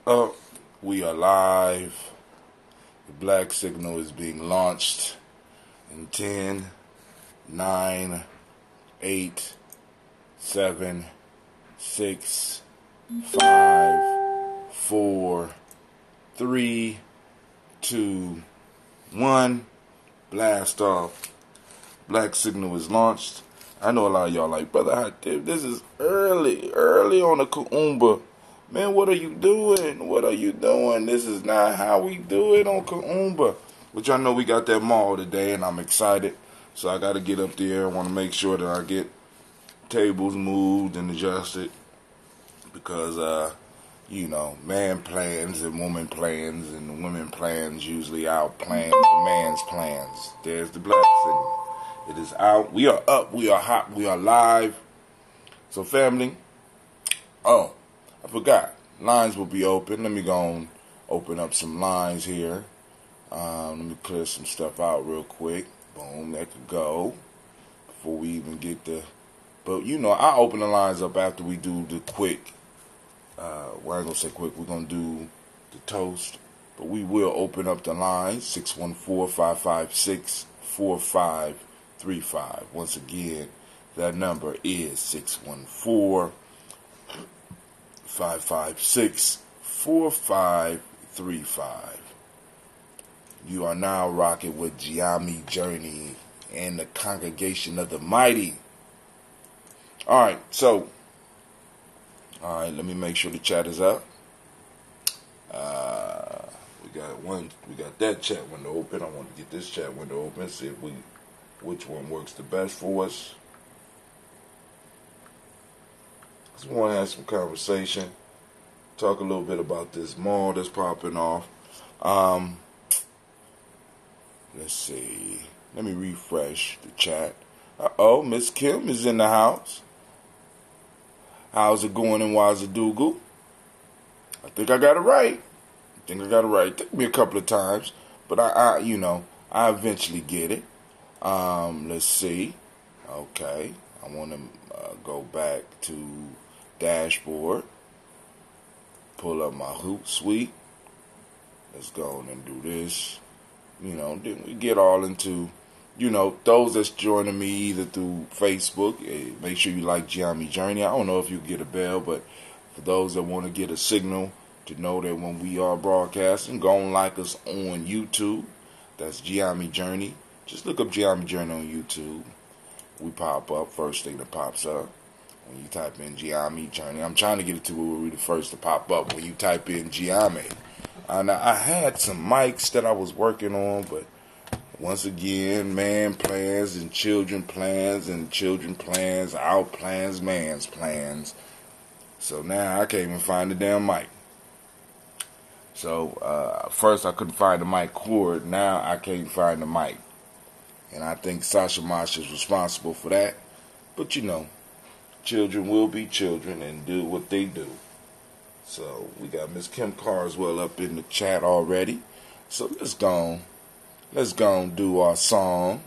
Oh, we are live. The black signal is being launched in 10, 9, 8, 7, 6, 5, 4, 3, 2, 1. Blast off. Black signal is launched. I know a lot of y'all like, brother, this is early on the Kuumba. Man, what are you doing? What are you doing? This is not how we do it on Kuumba. Which I know we got that mall today, and I'm excited. So I got to get up there. I want to make sure that I get tables moved and adjusted. Because, man plans and woman plans, and women plans usually outplan the man's plans. There's the black signal. It is out. We are up. We are hot. We are live. So, family. Oh, I forgot. Lines will be open. Let me go and open up some lines here. Let me clear some stuff out real quick. Boom, that could go before we even get the. But I open the lines up after we do the quick. Well, I ain't gonna say quick. We're gonna do the toast, but we will open up the lines 614-556-4535. Once again, that number is 614-556-4535. You are now rocking with GNJ Journey and the Congregation of the Mighty. Alright, let me make sure the chat is up. We got that chat window open. I want to get this chat window open, see which one works the best for us. Just want to have some conversation, talk a little bit about this mall that's popping off. Let's see. Let me refresh the chat. Miss Kim is in the house. How's it going in Wazadoogle? I think I got it right. It took me a couple of times, but I eventually get it. Let's see. Okay. I want to go back to dashboard. Pull up my Hootsuite. Let's go on and do this. Then we get all into, those that's joining me either through Facebook. Make sure you like GNJ Journey. I don't know if you get a bell, but for those that want to get a signal to know that when we are broadcasting, go and like us on YouTube. That's GNJ Journey. Just look up GNJ Journey on YouTube. We pop up, first thing that pops up when you type in GNJ Journey. I'm trying to get it to where we're the first to pop up when you type in GNJ. Now, I had some mics that I was working on, but once again, man plans and children plans, outplans man's plans. So now I can't even find the damn mic. So first I couldn't find the mic cord. Now I can't find the mic. And I think Sasha Mosh is responsible for that. But children will be children and do what they do. So we got Miss Kim Carswell up in the chat already. So let's go and do our song.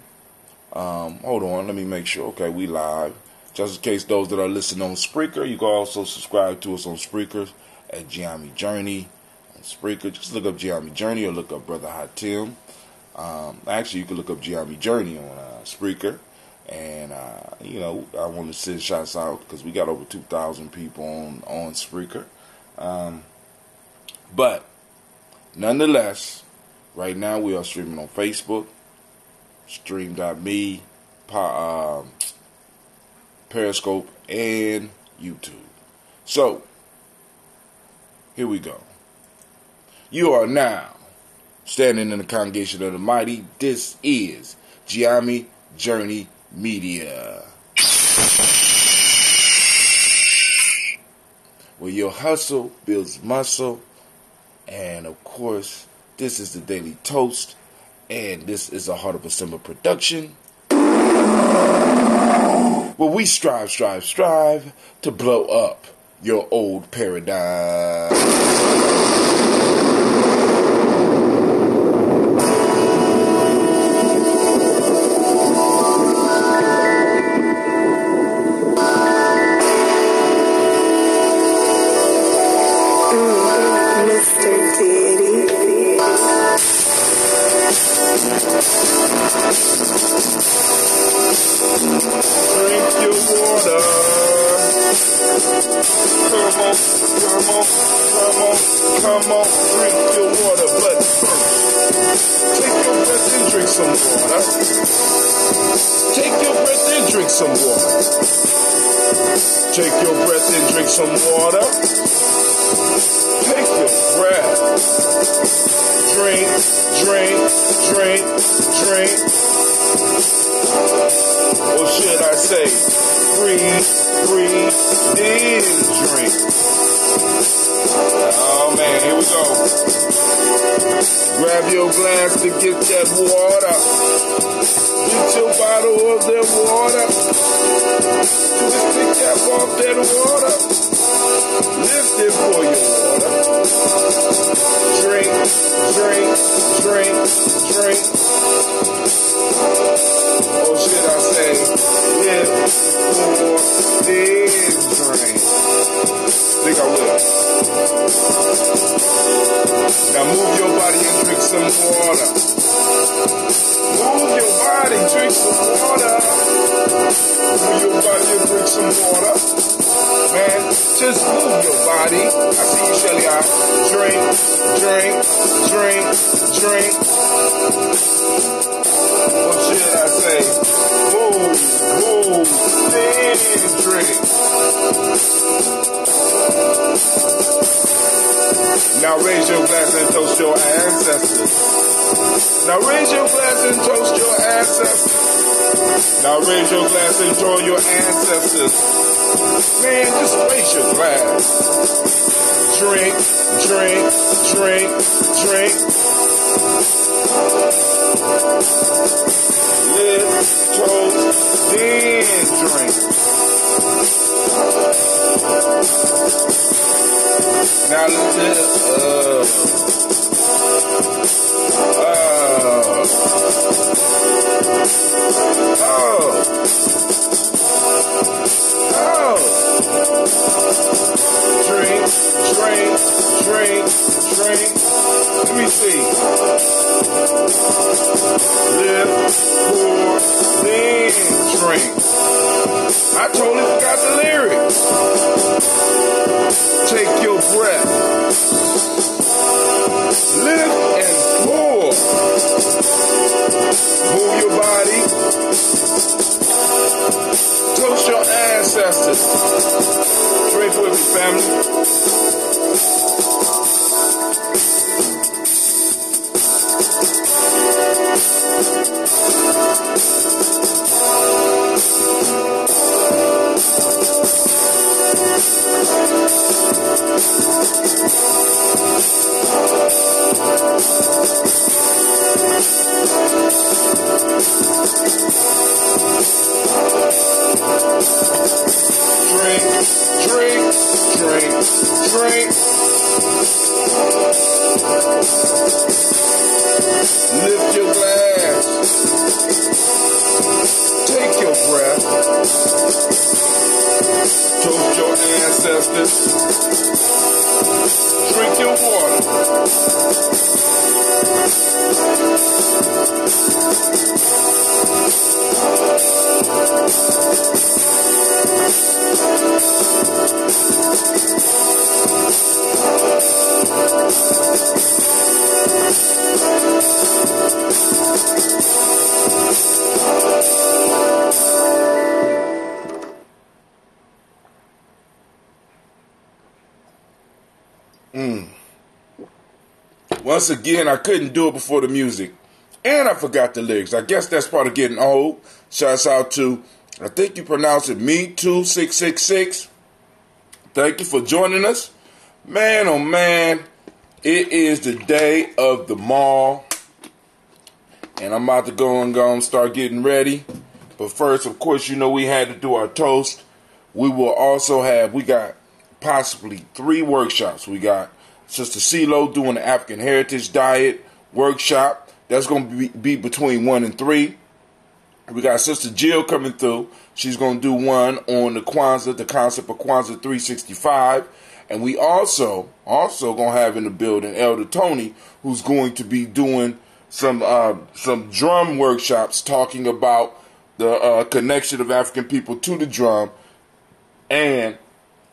Hold on, let me make sure. Okay, we live. Just in case those that are listening on Spreaker, you can also subscribe to us on Spreaker at GNJ Journey on Spreaker. Just look up GNJ Journey or look up Brother Hatim. Actually, you can look up GNJ Journey on Spreaker. And, I want to send shots out because we got over 2,000 people on Spreaker. But nonetheless, right now we are streaming on Facebook, stream.me, Periscope, and YouTube. So, here we go. You are now standing in the Congregation of the Mighty. This is GNJ Journey Media, where your hustle builds muscle. And of course, this is the Daily Toast, and this is a Heart of a Simba production, where we strive to blow up your old paradigm. Come on, drink your water, but first, take your breath and drink some water. Take your breath and drink some water. Take your breath and drink some water. Take your breath. Drink, drink, drink, drink. Or should I say, breathe, breathe, then drink. Oh man, here we go. Grab your glass to get that water. Get your bottle of that water. Twist the cap off that water. Lift it for your water. Drink, drink, drink, drink. Or should I say, live for, then drink. Think I will. Now move your body and drink some water. Move your body, drink some water. Move your body and drink some water. Man, just move your body. I see you, Shelly. Drink, drink, drink, drink. What should I say? Move, move, then drink. Now raise your glass and toast your ancestors. Now raise your glass and toast your ancestors. Now raise your glass and join your ancestors. Man, just raise your glass. Drink, drink, drink, drink. Live, toast, then drink. Now let's drink, drink, drink, drink. Let me see. Live, pour, then drink. I totally forgot the lyrics. Take your breath. Lift and pour. Move your body. Toast your ancestors. Drink with me, family. Drink, drink, drink, drink. Lift your glass. Take your breath. Toast your ancestors. Drink your water. Once again, I couldn't do it before the music. And I forgot the lyrics. I guess that's part of getting old. Shouts out to, I think you pronounce it Me2666. Thank you for joining us. Man, oh man, it is the day of the mall. And I'm about to go and start getting ready. But first, of course, you know we had to do our toast. We will also have, we got possibly 3 workshops. We got Sister CeeLo doing the African Heritage Diet workshop. That's going to be between 1 and 3. We got Sister Jill coming through. She's going to do one on the Kwanzaa, the concept of Kwanzaa 365. And we also going to have in the building Elder Tony, who's going to be doing some drum workshops talking about the connection of African people to the drum and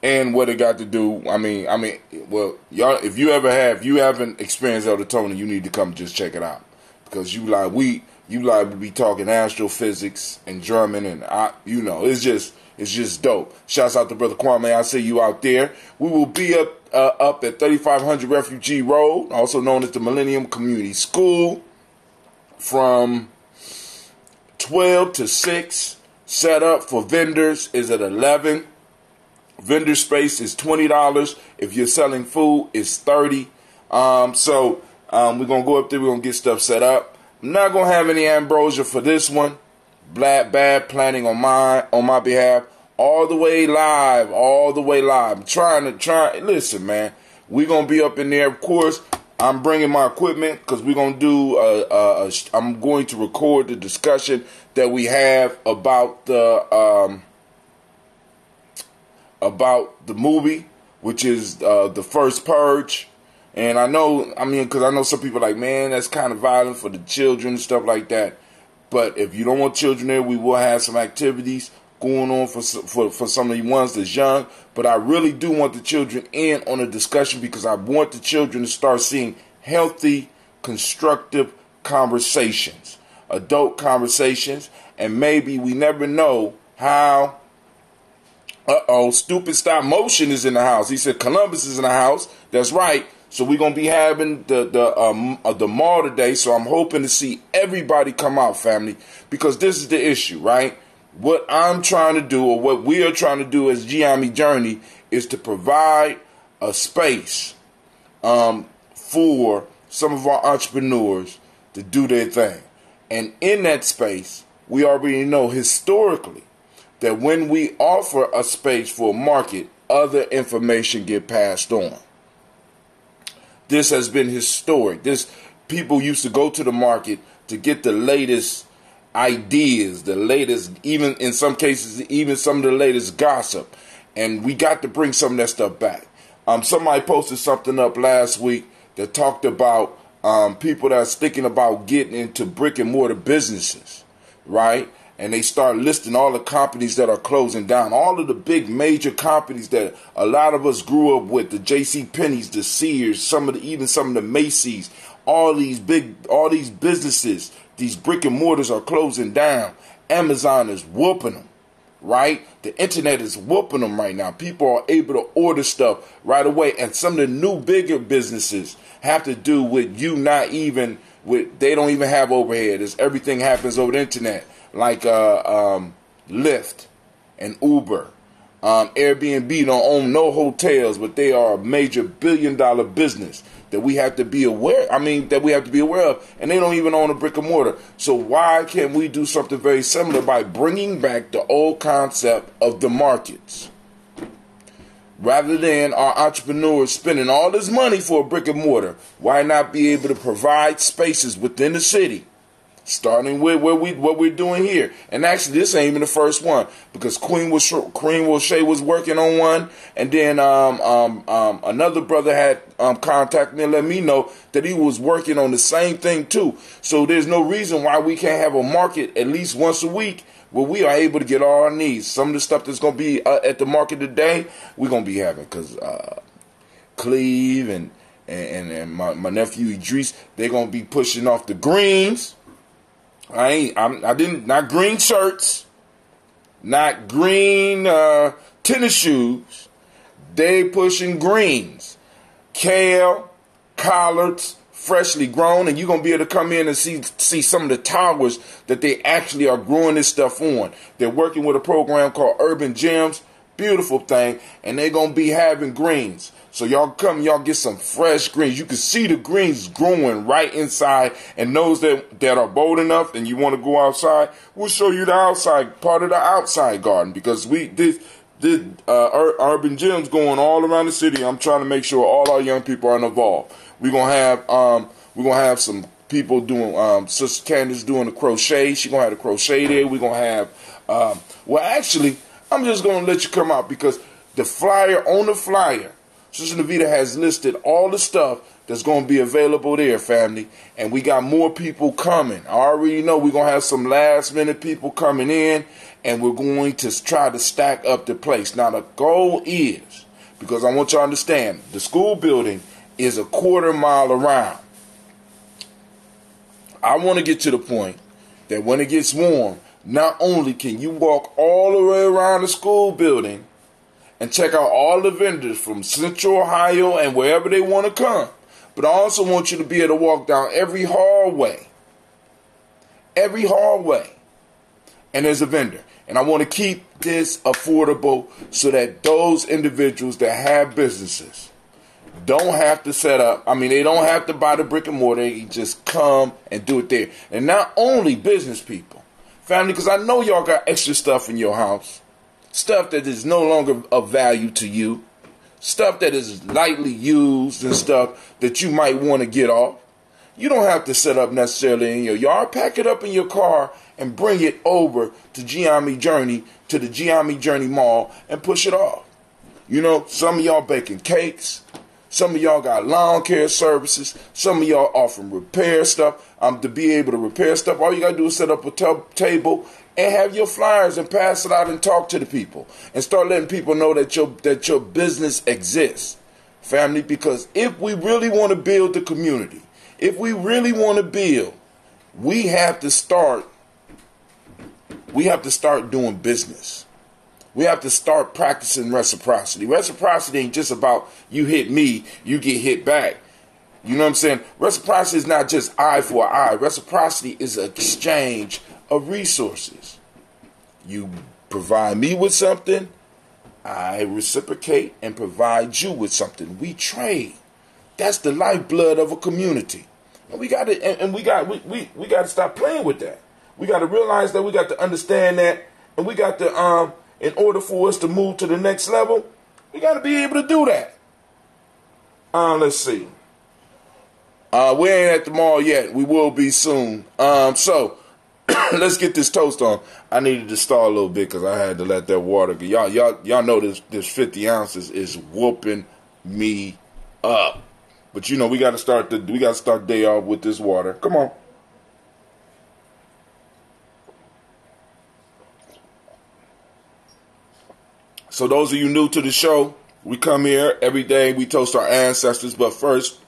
and what it got to do. Well, y'all, if you haven't experienced Elder Tony, you need to come just check it out, because you like be talking astrophysics and German, and it's just dope. Shouts out to Brother Kwame. I see you out there. We will be up at 3500 Refugee Road, also known as the Millennium Community School, from 12 to 6. Set up for vendors is at 11. Vendor space is $20. If you're selling food, it's $30. So we're going to go up there. We're going to get stuff set up. I'm not going to have any ambrosia for this one. Bad planning on my behalf. All the way live. I'm listen, man. We're going to be up in there. Of course, I'm bringing my equipment, because we're going to do, I'm going to record the discussion that we have about the movie, which is the first Purge. And because I know some people are like, man, that's kind of violent for the children and stuff like that. But if you don't want children there, we will have some activities going on for some of the ones that's young. But I really do want the children in on the discussion, because I want the children to start seeing healthy, constructive conversations, adult conversations, and maybe we never know how. Stupid Stop Motion is in the house. He said Columbus is in the house. That's right. So we're gonna be having the mall today. So I'm hoping to see everybody come out, family, because this is the issue, right? What I'm trying to do, or what we are trying to do as GME Journey, is to provide a space for some of our entrepreneurs to do their thing. And in that space, we already know historically that when we offer a space for a market, other information get passed on. This has been historic. People used to go to the market to get the latest ideas, the latest, even in some cases, even some of the latest gossip. And we got to bring some of that stuff back. Somebody posted something up last week that talked about people that's thinking about getting into brick and mortar businesses, right? And they start listing all the companies that are closing down, all of the big major companies that a lot of us grew up with, the J.C. Penney's, the Sears, even some of the Macy's, all these businesses, these brick and mortars are closing down. Amazon is whooping them, right? The internet is whooping them right now. People are able to order stuff right away. And some of the new bigger businesses have to do with they don't even have overhead. Everything happens over the internet. Like Lyft and Uber. Airbnb don't own no hotels, but they are a major billion-dollar business that we have to be aware of, and they don't even own a brick and mortar. So why can't we do something very similar by bringing back the old concept of the markets? Rather than our entrepreneurs spending all this money for a brick and mortar, why not be able to provide spaces within the city? Starting with what we're doing here. And actually, this ain't even the first one, because Queen Wilshay was working on one, and then another brother had contacted me and let me know that he was working on the same thing too. So there's no reason why we can't have a market at least once a week where we are able to get all our needs. Some of the stuff that's going to be at the market today, we're going to be having, because Cleve and my nephew Idris, they're going to be pushing off the greens. Not green shirts, not green tennis shoes. They pushing greens, kale, collards, freshly grown, and you're gonna be able to come in and see some of the towers that they actually are growing this stuff on. They're working with a program called Urban Gems, beautiful thing, and they're gonna be having greens. So y'all come, y'all get some fresh greens. You can see the greens growing right inside. And those that are bold enough and you want to go outside, we'll show you the outside, part of the outside garden. Because this Urban Gems going all around the city. I'm trying to make sure all our young people are involved. We're gonna have some people doing, Sister Candace doing the crochet. She's gonna have the crochet there. We're gonna have, actually, I'm just gonna let you come out, because on the flyer, Sister Navita has listed all the stuff that's going to be available there, family. And we got more people coming. I already know we're going to have some last minute people coming in, and we're going to try to stack up the place. Now, the goal is, because I want you to understand, the school building is a quarter mile around. I want to get to the point that when it gets warm, not only can you walk all the way around the school building and check out all the vendors from Central Ohio and wherever they want to come, but I also want you to be able to walk down every hallway. Every hallway. And there's a vendor. And I want to keep this affordable so that those individuals that have businesses don't have to set up. I mean, they don't have to buy the brick and mortar. They just come and do it there. And not only business people, family, because I know y'all got extra stuff in your house. Stuff that is no longer of value to you. Stuff that is lightly used and stuff that you might want to get off. You don't have to set up necessarily in your yard. Pack it up in your car and bring it over to Gianni Journey, to the Gianni Journey Mall, and push it off. You know, some of y'all baking cakes. Some of y'all got lawn care services. Some of y'all offering repair stuff. To be able to repair stuff, all you got to do is set up a table and have your flyers and pass it out and talk to the people. And start letting people know that your business exists. Family, because if we really want to build the community, if we really want to build, we have to start doing business. We have to start practicing reciprocity. Reciprocity ain't just about you hit me, you get hit back. You know what I'm saying? Reciprocity is not just eye for eye. Reciprocity is an exchange of resources. You provide me with something, I reciprocate and provide you with something. We trade. That's the lifeblood of a community. And we got to stop playing with that. We got to realize that, we got to understand that, and we got to in order for us to move to the next level, we got to be able to do that. Let's see. We ain't at the mall yet. We will be soon. So let's get this toast on. I needed to stall a little bit because I had to let that water go. Y'all know this 50 ounces is whooping me up. But you know we got to start the day off with this water. Come on. So those of you new to the show, we come here every day. We toast our ancestors. But first,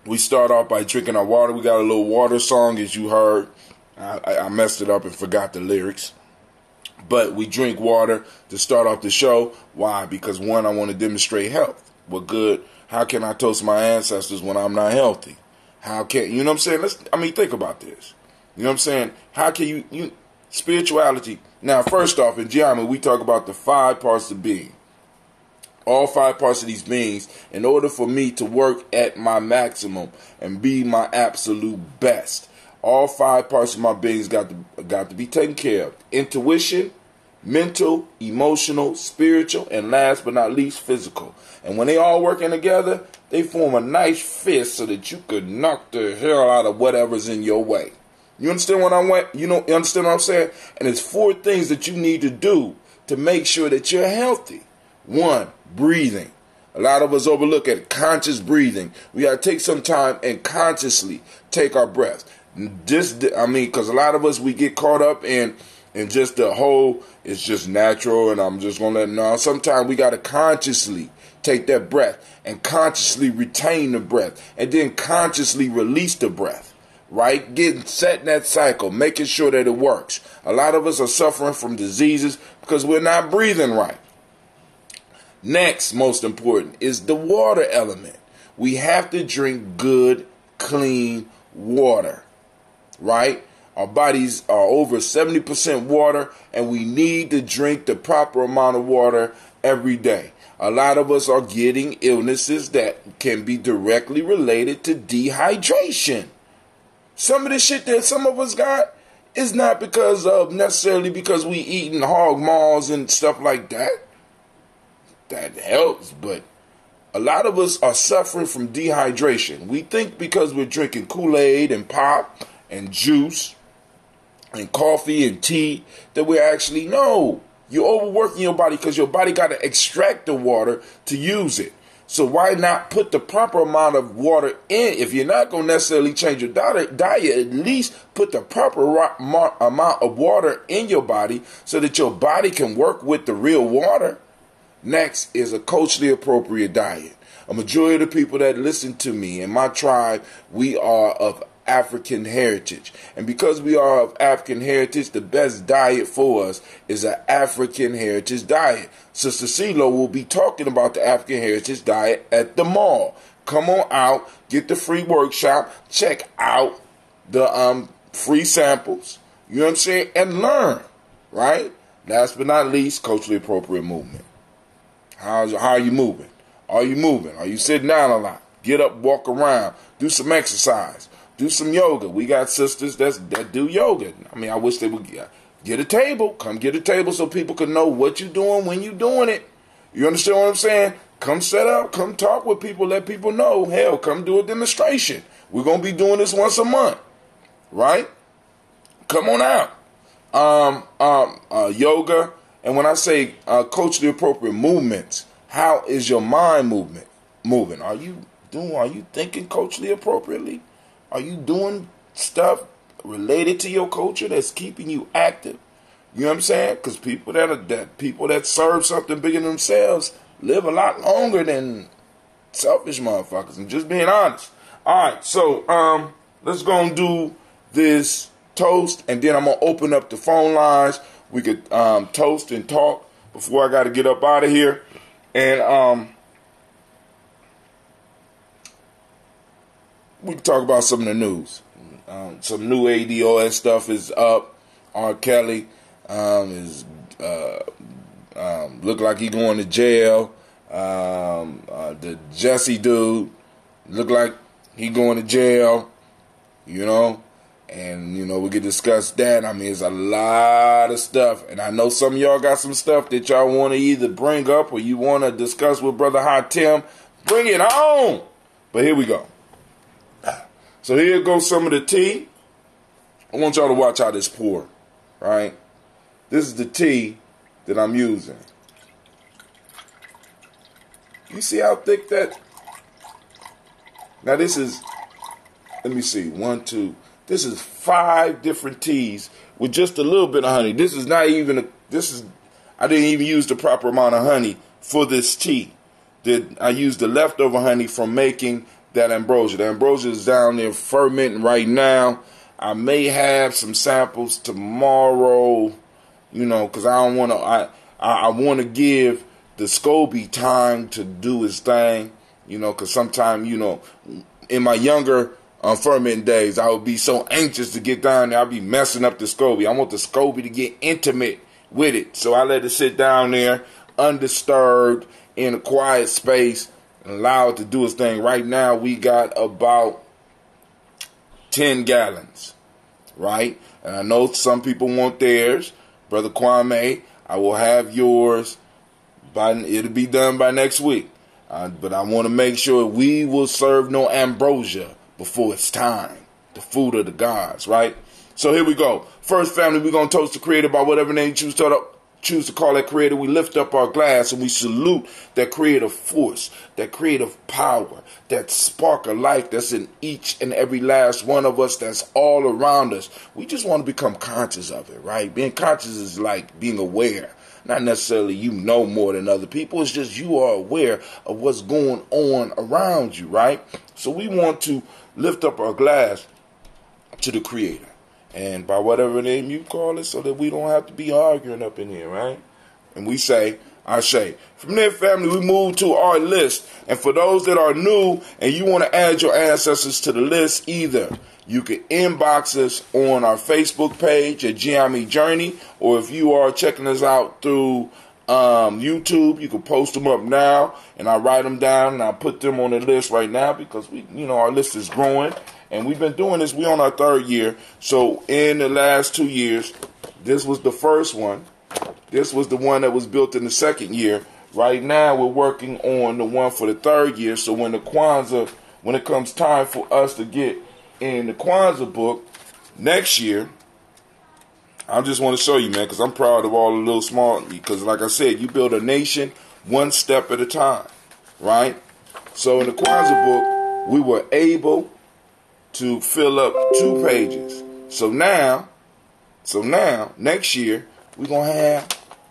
we start off by drinking our water. We got a little water song, as you heard. I messed it up and forgot the lyrics. But we drink water to start off the show. Why? Because one, I want to demonstrate health. Well, good. How can I toast my ancestors when I'm not healthy? How can, you know what I'm saying? Think about this. You know what I'm saying? How can you spirituality. Now, first off, in Gianni, we talk about the 5 parts of being. All 5 parts of these beings, in order for me to work at my maximum and be my absolute best, all 5 parts of my beings got to be taken care of. Intuition, mental, emotional, spiritual, and last but not least, physical. And when they all working together, they form a nice fist so that you could knock the hell out of whatever's in your way. You understand what you understand what I'm saying? And it's 4 things that you need to do to make sure that you're healthy. 1, breathing. A lot of us overlook at conscious breathing. We got to take some time and consciously take our breath. Because a lot of us, we get caught up in just the whole, it's just natural and I'm just going to let it know. Sometimes we got to consciously take that breath and consciously retain the breath and then consciously release the breath. Right? Setting that cycle, making sure that it works. A lot of us are suffering from diseases because we're not breathing right. Next, most important, is the water element. We have to drink good, clean water. Right? Our bodies are over 70% water, and we need to drink the proper amount of water every day. A lot of us are getting illnesses that can be directly related to dehydration. Some of the shit that some of us got is not necessarily because we eating hog maws and stuff like that. That helps, but a lot of us are suffering from dehydration. We think because we're drinking Kool-Aid and pop and juice and coffee and tea that we're actually, no. You're overworking your body because your body got to extract the water to use it. So why not put the proper amount of water in? If you're not going to necessarily change your diet, at least put the proper amount of water in your body so that your body can work with the real water. Next is a culturally appropriate diet. A majority of the people that listen to me in my tribe, we are of African heritage. And because we are of African heritage, the best diet for us is an African heritage diet. Sister CeeLo will be talking about the African heritage diet at the mall. Come on out, get the free workshop, check out the free samples, you know what I'm saying, and learn, right? Last but not least, culturally appropriate movement. How are you moving? Are you moving? Are you sitting down a lot? Get up, walk around, do some exercise. Do some yoga. We got sisters that do yoga. I mean, I wish they would get a table. Come get a table so people can know what you're doing when you're doing it. You understand what I'm saying? Come set up. Come talk with people. Let people know. Hell, come do a demonstration. We're going to be doing this once a month. Right? Come on out. Yoga. And when I say culturally appropriate movements, how is your mind moving? Are you thinking culturally appropriately? Are you doing stuff related to your culture that's keeping you active? You know what I'm saying? Because people that serve something bigger than themselves live a lot longer than selfish motherfuckers. I'm just being honest. All right, so let's go and do this toast, and then I'm gonna open up the phone lines. We could toast and talk before I got to get up out of here, and we can talk about some of the news. Some new ADOS stuff is up. R. Kelly is look like he going to jail. The Jesse dude look like he going to jail. You know, and we can discuss that. I mean, it's a lot of stuff, and I know some of y'all got some stuff that y'all want to either bring up or you want to discuss with Brother Hatim. Bring it on. But here we go. So here goes some of the tea. I want y'all to watch how this pour, right? This is the tea that I'm using. You see how thick that? Now this is, let me see, 1, 2. This is 5 different teas with just a little bit of honey. This is not even, I didn't even use the proper amount of honey for this tea. I used the leftover honey from making that ambrosia. The ambrosia is down there fermenting right now. I may have some samples tomorrow, because I don't want to. I want to give the SCOBY time to do his thing, because sometimes, in my younger fermenting days, I would be so anxious to get down there. I'd be messing up the SCOBY. I want the SCOBY to get intimate with it, so I let it sit down there undisturbed in a quiet space. Allow it to do its thing. Right now, we got about 10 gallons, right? And I know some people want theirs. Brother Kwame, I will have yours. It'll be done by next week. But I want to make sure we will serve no ambrosia before it's time. The food of the gods, right? So here we go. First, family, we're going to toast the Creator by whatever name you choose to call that Creator. We lift up our glass and we salute that creative force, that creative power, that spark of life that's in each and every last one of us, that's all around us. We just want to become conscious of it, right? Being conscious is like being aware. Not necessarily more than other people. It's just you are aware of what's going on around you, right? So we want to lift up our glass to the Creator. And by whatever name you call it, so that we don't have to be arguing up in here, right? And we say, Ashe. From there, family, we move to our list. And for those that are new and you want to add your ancestors to the list, either you can inbox us on our Facebook page at Giami Journey, or if you are checking us out through YouTube, you can post them up now, and I write them down and I put them on the list right now because our list is growing. And we've been doing this. We're on our 3rd year. So in the last 2 years, this was the first one. This was the one that was built in the 2nd year. Right now, we're working on the one for the 3rd year. So when it comes time for us to get in the Kwanzaa book next year, I just want to show you, man, because I'm proud of all the little small, because like I said, you build a nation one step at a time, right? So in the Kwanzaa book, we were able to fill up 2 pages. So now, next year, we're going to have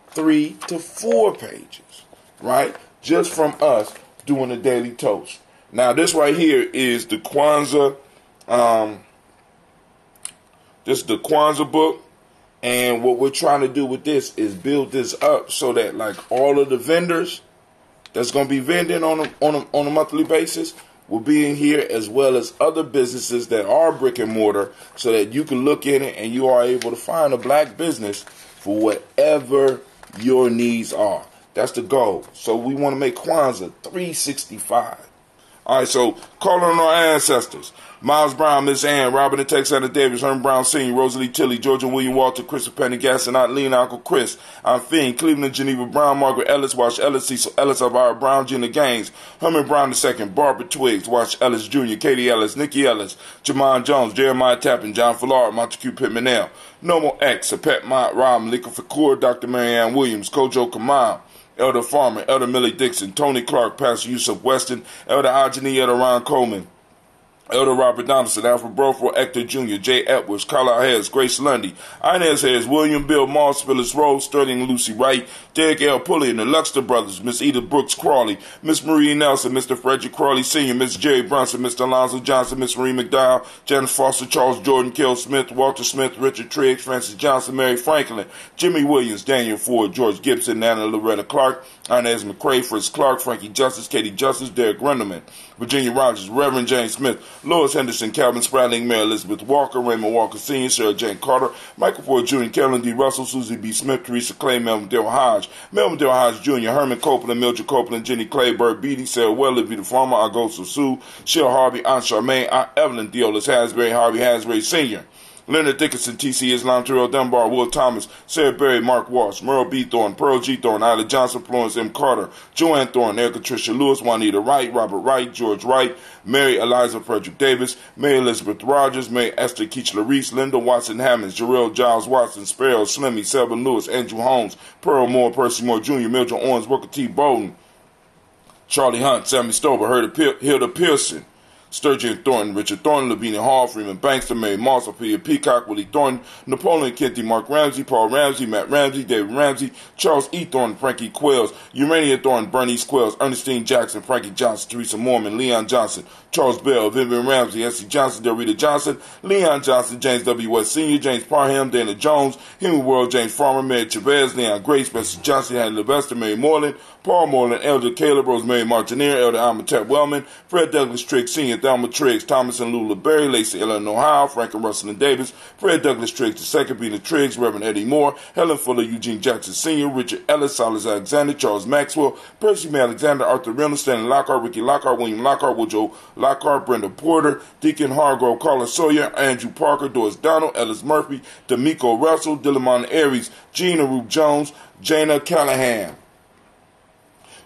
3 to 4 pages, right? Just from us doing the daily toast. Now, this right here is the Kwanzaa, this is the Kwanzaa book. And what we're trying to do with this is build this up so that, like, all of the vendors that's going to be vending on a monthly basis will be in here, as well as other businesses that are brick and mortar, so that you can look in it and you are able to find a black business for whatever your needs are. That's the goal. So we want to make Kwanzaa 365. All right, so calling on our ancestors. Miles Brown, Miss Ann, Robin and Texana Davis, Herman Brown Sr., Rosalie Tilley, Georgia William Walter, Christopher Pendergast, and Aunt Lena, Uncle Chris, Aunt Fiend, Cleveland, Geneva Brown, Margaret Ellis, Wash Ellis, Cecil Ellis, Elvira Brown, Gina Gaines, Herman Brown II, Barbara Twiggs, Wash Ellis Jr., Katie Ellis, Nikki Ellis, Jamon Jones, Jeremiah Tappan, John Fallard, Montague Pittman L, Nomo X, Pet Mott, Rob, Malika Fakur, Dr. Marianne Williams, Kojo Kamal, Elder Farmer, Elder Millie Dixon, Tony Clark, Pastor Yusuf Weston, Elder Ajani, Elder Ron Coleman, Elder Robert Donaldson, Alfred Broford, Hector Jr., Jay Edwards, Carla Hayes, Grace Lundy, Inez Hayes, William Bill Moss, Phyllis Rose, Sterling and Lucy Wright, Derek L. Pulley and the Luxter Brothers, Miss Edith Brooks Crawley, Miss Marie Nelson, Mr. Frederick Crawley Sr., Miss Jerry Brunson, Mr. Alonzo Johnson, Miss Marie McDowell, Janice Foster, Charles Jordan, Kel Smith, Walter Smith, Richard Triggs, Francis Johnson, Mary Franklin, Jimmy Williams, Daniel Ford, George Gibson, Nana Loretta Clark, Inez McCrae, Fritz Clark, Frankie Justice, Katie Justice, Derek Runderman, Virginia Rogers, Reverend James Smith, Lois Henderson, Calvin Spradling, Mary Elizabeth Walker, Raymond Walker Sr., Sarah Jane Carter, Michael Ford Jr., Carolyn D. Russell, Susie B. Smith, Teresa Clay, Melvin Dale Hodge, Jr., Herman Copeland, Mildred Copeland, Jenny Clay, Bird Beatty, Sarah Weller, Vita Farmer, Augusto Sue, Sheila Harvey, Aunt Charmaine, Aunt Evelyn, Deolis Hasbury, Harvey Hasbury Sr., Leonard Dickinson, T.C. Islam, Terrell Dunbar, Will Thomas, Sarah Berry, Mark Walsh, Merle B. Thorne, Pearl G. Thorne, Ida Johnson, Florence M. Carter, Joanne Thorne, Erica Tricia Lewis, Juanita Wright, Robert Wright, George Wright, Mary Eliza Frederick Davis, Mary Elizabeth Rogers, Mary Esther Keachler Reese, Linda Watson Hammonds, Jarrell Giles Watson, Sparrow, Slimmy, Selby Lewis, Andrew Holmes, Pearl Moore, Percy Moore Jr., Mildred Owens, Booker T. Bowden, Charlie Hunt, Sammy Stover, Hilda Pearson, Sturgeon Thornton, Richard Thornton, Lavinia Hall, Freeman Bankster, Mary Moss, Ophelia Peacock, Willie Thornton, Napoleon Kenty, Mark Ramsey, Paul Ramsey, Matt Ramsey, David Ramsey, Charles E. Thornton, Frankie Quells, Urania Thornton, Bernice Quells, Ernestine Jackson, Frankie Johnson, Teresa Mormon, Leon Johnson, Charles Bell, Vivian Ramsey, S.C. Johnson, Delrita Johnson, Leon Johnson, James W. West Sr., James Parham, Dana Jones, Henry World, James Farmer, Mary Chavez, Leon Grace, Bessie Johnson, Hattie Levester, Mary Moreland, Paul Moreland, Elder Caleb, Rosemary Martineer, Elder Almatet Wellman, Fred Douglas Triggs Sr., Thelma Triggs, Thomas and Lula Berry, Lacey Ellen Ohio, Frank and Russell and Davis, Fred Douglas Triggs II, Bina Triggs, Reverend Eddie Moore, Helen Fuller, Eugene Jackson Sr., Richard Ellis, Silas Alexander, Charles Maxwell, Percy May Alexander, Arthur Reynolds, Stanley Lockhart, Ricky Lockhart, William Lockhart, Woodrow Lockhart, Brenda Porter, Deacon Hargrove, Carla Sawyer, Andrew Parker, Doris Donald, Ellis Murphy, D'Amico Russell, Dillamon Aries, Gina Rube Jones, Jana Callahan,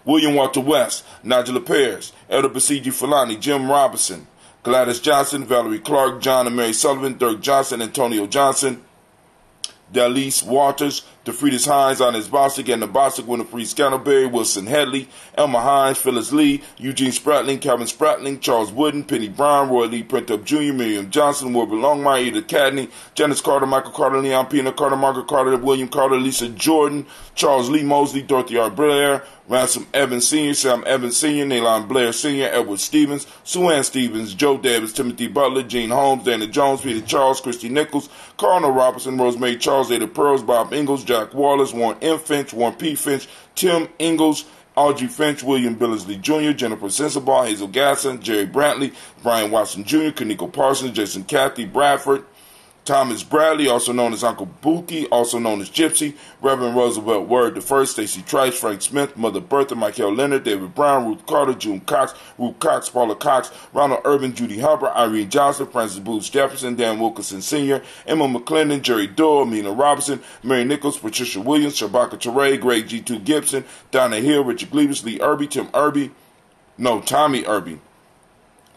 William Walter West, Nigel Pears, Elder Basiji Fulani, Jim Robinson, Gladys Johnson, Valerie Clark, John and Mary Sullivan, Dirk Johnson, Antonio Johnson, Dalise Walters, DeFriedis Hines, Inez Bosick, and the Bosick, Winifred Scantleberry, Wilson Headley, Elma Hines, Phyllis Lee, Eugene Spratling, Calvin Spratling, Charles Wooden, Penny Brown, Roy Lee Printup Jr., Miriam Johnson, Wilbur Longmire, Edith Cadney, Janice Carter, Michael Carter, Leon Pina Carter, Margaret Carter, William Carter, Lisa Jordan, Charles Lee Mosley, Dorothy R. Blair, Ransom Evans Sr., Sam Evans Sr., Nalon Blair Sr., Edward Stevens, Sue Ann Stevens, Joe Davis, Timothy Butler, Gene Holmes, Dana Jones, Peter Charles, Christy Nichols, Cardinal Robinson, Rosemary Charles, Ada Pearls, Bob Ingalls, Jack Wallace, Warren M. Finch, Warren P. Finch, Tim Ingalls, Audrey Finch, William Billingsley Jr., Jennifer Sensabaugh, Hazel Gasson, Jerry Brantley, Brian Watson Jr., Kaniko Parsons, Jason Cathy Bradford, Thomas Bradley, also known as Uncle Buki, also known as Gypsy, Reverend Roosevelt Word I, Stacey Trice, Frank Smith, Mother Bertha, Michael Leonard, David Brown, Ruth Carter, June Cox, Ruth Cox, Paula Cox, Ronald Urban, Judy Hubbard, Irene Johnson, Francis Booth Jefferson, Dan Wilkinson Sr., Emma McClendon, Jerry Doyle, Mina Robinson, Mary Nichols, Patricia Williams, Shabaka Teray, Greg G2 Gibson, Donna Hill, Richard Gleavis, Lee Irby, Tommy Irby,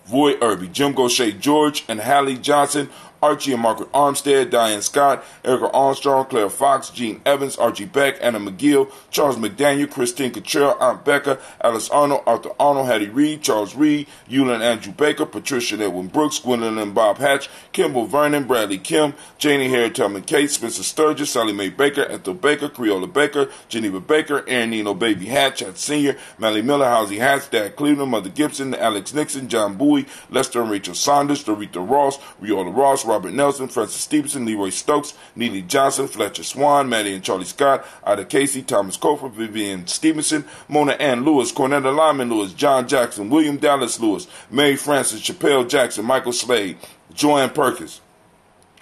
Voy Irby, Jim Gaucher George, and Hallie Johnson, Archie and Margaret Armstead, Diane Scott, Erica Armstrong, Claire Fox, Gene Evans, Archie Beck, Anna McGill, Charles McDaniel, Christine Cottrell, Aunt Becca, Alice Arnold, Arthur Arnold, Hattie Reed, Charles Reed, Eula and Andrew Baker, Patricia and Edwin Brooks, Gwendolyn and Bob Hatch, Kimball Vernon, Bradley Kim, Janie Harry Tubman Kate, Spencer Sturgis, Sally Mae Baker, Ethel Baker, Creola Baker, Geneva Baker, Aaron Nino Baby Hatch, Hatch Sr., Mally Miller, Housie Hatch, Dad Cleveland, Mother Gibson, Alex Nixon, John Bowie, Lester and Rachel Saunders, Dorita Ross, Riola Ross, Robert Nelson, Francis Stevenson, Leroy Stokes, Neely Johnson, Fletcher Swan, Maddie and Charlie Scott, Ida Casey, Thomas Cofer, Vivian Stevenson, Mona Ann Lewis, Cornetta Lyman Lewis, John Jackson, William Dallas Lewis, Mary Francis, Chappelle Jackson, Michael Slade, Joanne Perkins,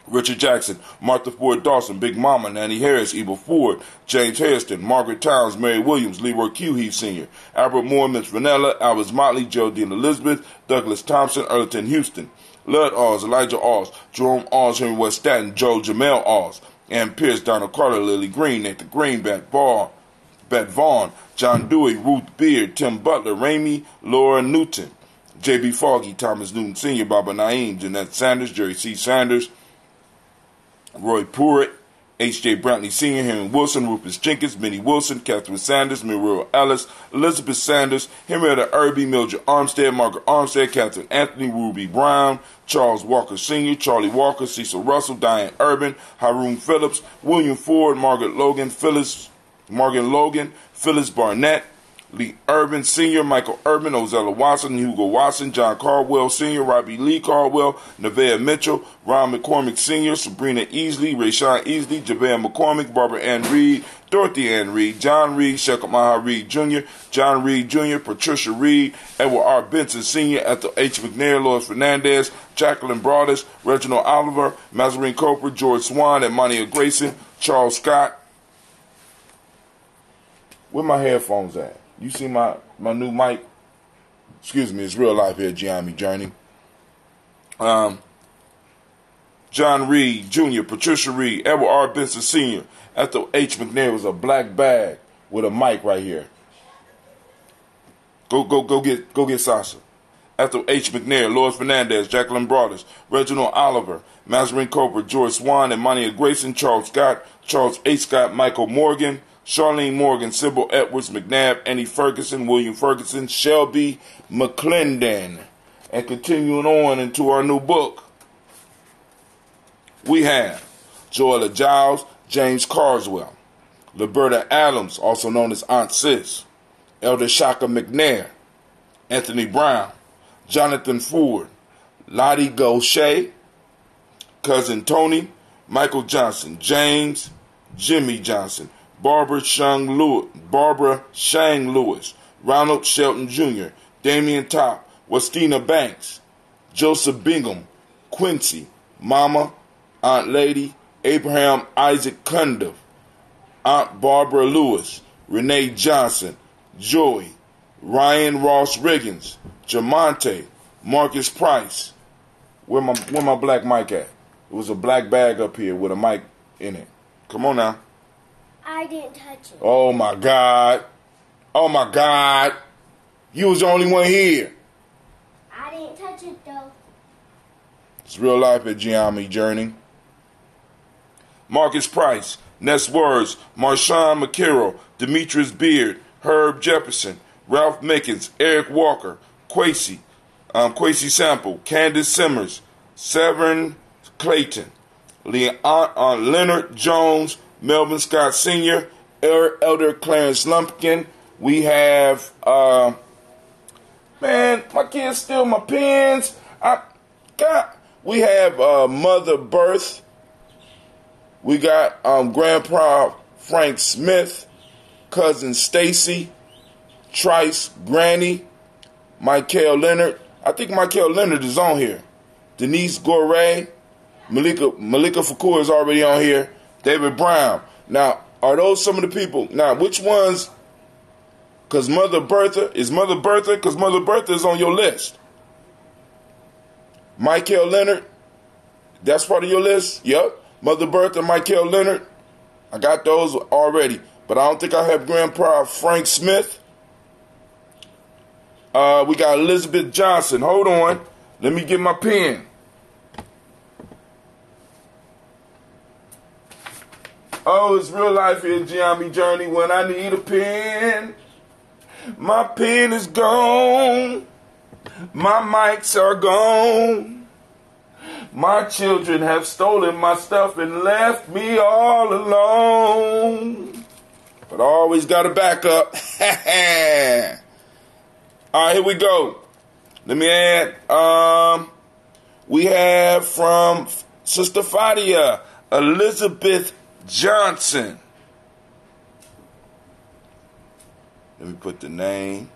Richard Jackson, Martha Ford Dawson, Big Mama, Nanny Harris, Eva Ford, James Hairston, Margaret Towns, Mary Williams, Leroy Q. Heath Sr., Albert Moore, Mitch Vanella, Albert Motley, Geraldine Elizabeth, Douglas Thompson, Erleton Houston, Lud Oz, Elijah Oz, Jerome Oz, Henry West Staten, Joe Jamel Oz, Ann Pierce, Donald Carter, Lily Green, Nathan Green, Bet Vaughn, John Dewey, Ruth Beard, Tim Butler, Ramey, Laura Newton, J.B. Foggy, Thomas Newton Sr., Baba Naeem, Jeanette Sanders, Jerry C. Sanders, Roy Pruitt, H.J. Brantley Sr., Henry Wilson, Rufus Jenkins, Minnie Wilson, Catherine Sanders, Muriel Ellis, Elizabeth Sanders, Henrietta Irby, Mildred Armstead, Margaret Armstead, Catherine Anthony, Ruby Brown, Charles Walker Sr., Charlie Walker, Cecil Russell, Diane Urban, Haroon Phillips, William Ford, Margaret Logan, Morgan Logan, Phyllis Barnett, Lee Urban Sr., Michael Urban, Ozella Watson, Hugo Watson, John Caldwell Sr., Robbie Lee Caldwell, Nevaeh Mitchell, Ron McCormick Sr., Sabrina Easley, Rayshawn Easley, Javale McCormick, Barbara Ann Reed, Dorothy Ann Reed, John Reed, Shekhar Maha Reed Jr., John Reed Jr., Patricia Reed, Edward R. Benson Sr., Ethel H. McNair, Lois Fernandez, Jacqueline Broadus, Reginald Oliver, Mazarine Cooper, George Swan, Emania Grayson, Charles Scott. Where my headphones at? You see my new mic? Excuse me, it's real life here, Gianni Journey. John Reed Jr., Patricia Reed, Edward R. Benson Sr., Ethel H. McNair was a black bag with a mic right here. Go get Sasha. Ethel H. McNair, Lois Fernandez, Jacqueline Broadus, Reginald Oliver, Mazarine Cooper, George Swan, Emania Grayson, Charles Scott, Charles H. Scott, Michael Morgan, Charlene Morgan, Sybil Edwards, McNabb, Annie Ferguson, William Ferguson, Shelby McClendon. And continuing on into our new book, we have Joella Giles, James Carswell, Liberta Adams, also known as Aunt Sis, Elder Shaka McNair, Anthony Brown, Jonathan Ford, Lottie Gaucher, Cousin Tony, Michael Johnson, James, Jimmy Johnson, Barbara Shang Lewis, Ronald Shelton Jr., Damian Top, Westina Banks, Joseph Bingham, Quincy, Mama, Aunt Lady, Abraham Isaac Cundiff, Aunt Barbara Lewis, Renee Johnson, Joey, Ryan Ross Riggins, Jamonte, Marcus Price. Where my black mic at? It was a black bag up here with a mic in it. Come on now. I didn't touch it. Oh my God. Oh my God. You was the only one here. I didn't touch it though. It's real life at Gianni Journey. Marcus Price, Ness Words, Marshawn McCarroll, Demetrius Beard, Herb Jefferson, Ralph Mickens, Eric Walker, Quasi Sample, Candace Simmers, Severn Clayton, Leonard Jones, Melvin Scott Sr., Elder Clarence Lumpkin. We have, man, my kids steal my pens. We have Mother Birth. We got Grandpa Frank Smith, Cousin Stacy, Trice Granny, Michael Leonard. I think Michael Leonard is on here. Denise Gorey, Malika Fakur is already on here. David Brown. Now, are those some of the people? Now, which ones? Because Mother Bertha is on your list. Michael Leonard, that's part of your list? Yep. Mother Bertha, Michael Leonard. I got those already. But I don't think I have Grandpa Frank Smith. We got Elizabeth Johnson. Hold on. Let me get my pen. Oh, it's real life here, Gianni Journey. When I need a pen, my pen is gone. My mics are gone. My children have stolen my stuff and left me all alone. But I always got a backup. All right, here we go. Let me add. We have from Sister Fadia, Elizabeth Johnson. Let me put the name,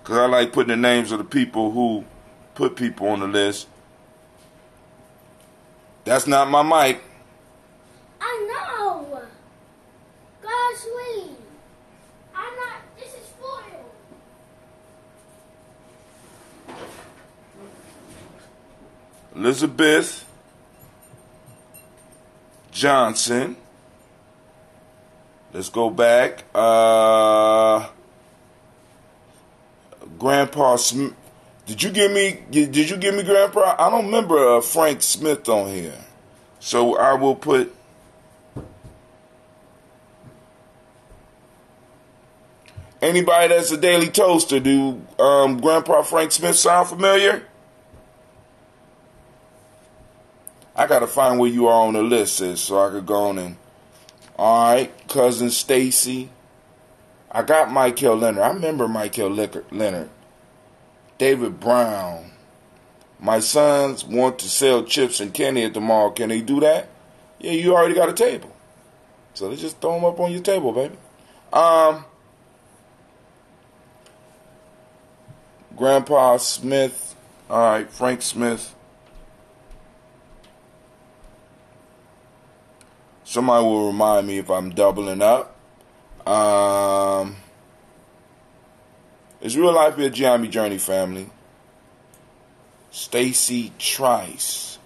because I like putting the names of the people who put people on the list. That's not my mic. I know. God's sweet. I'm not. This is foil. Elizabeth Johnson. Let's go back. Grandpa Smith. Did you give me Grandpa? I don't remember Frank Smith on here. So I will put anybody that's a daily toaster. Do Grandpa Frank Smith sound familiar? I gotta find where you are on the list, sis, so I could go on and. All right, cousin Stacy. I got Michael Leonard. I remember Michael Leonard. David Brown. My sons want to sell chips and candy at the mall. Can they do that? Yeah, you already got a table. So let's just throw them up on your table, baby. Grandpa Smith. All right, Frank Smith. Somebody will remind me if I'm doubling up. It's real life here, Gianni Journey family. Stacy Trice.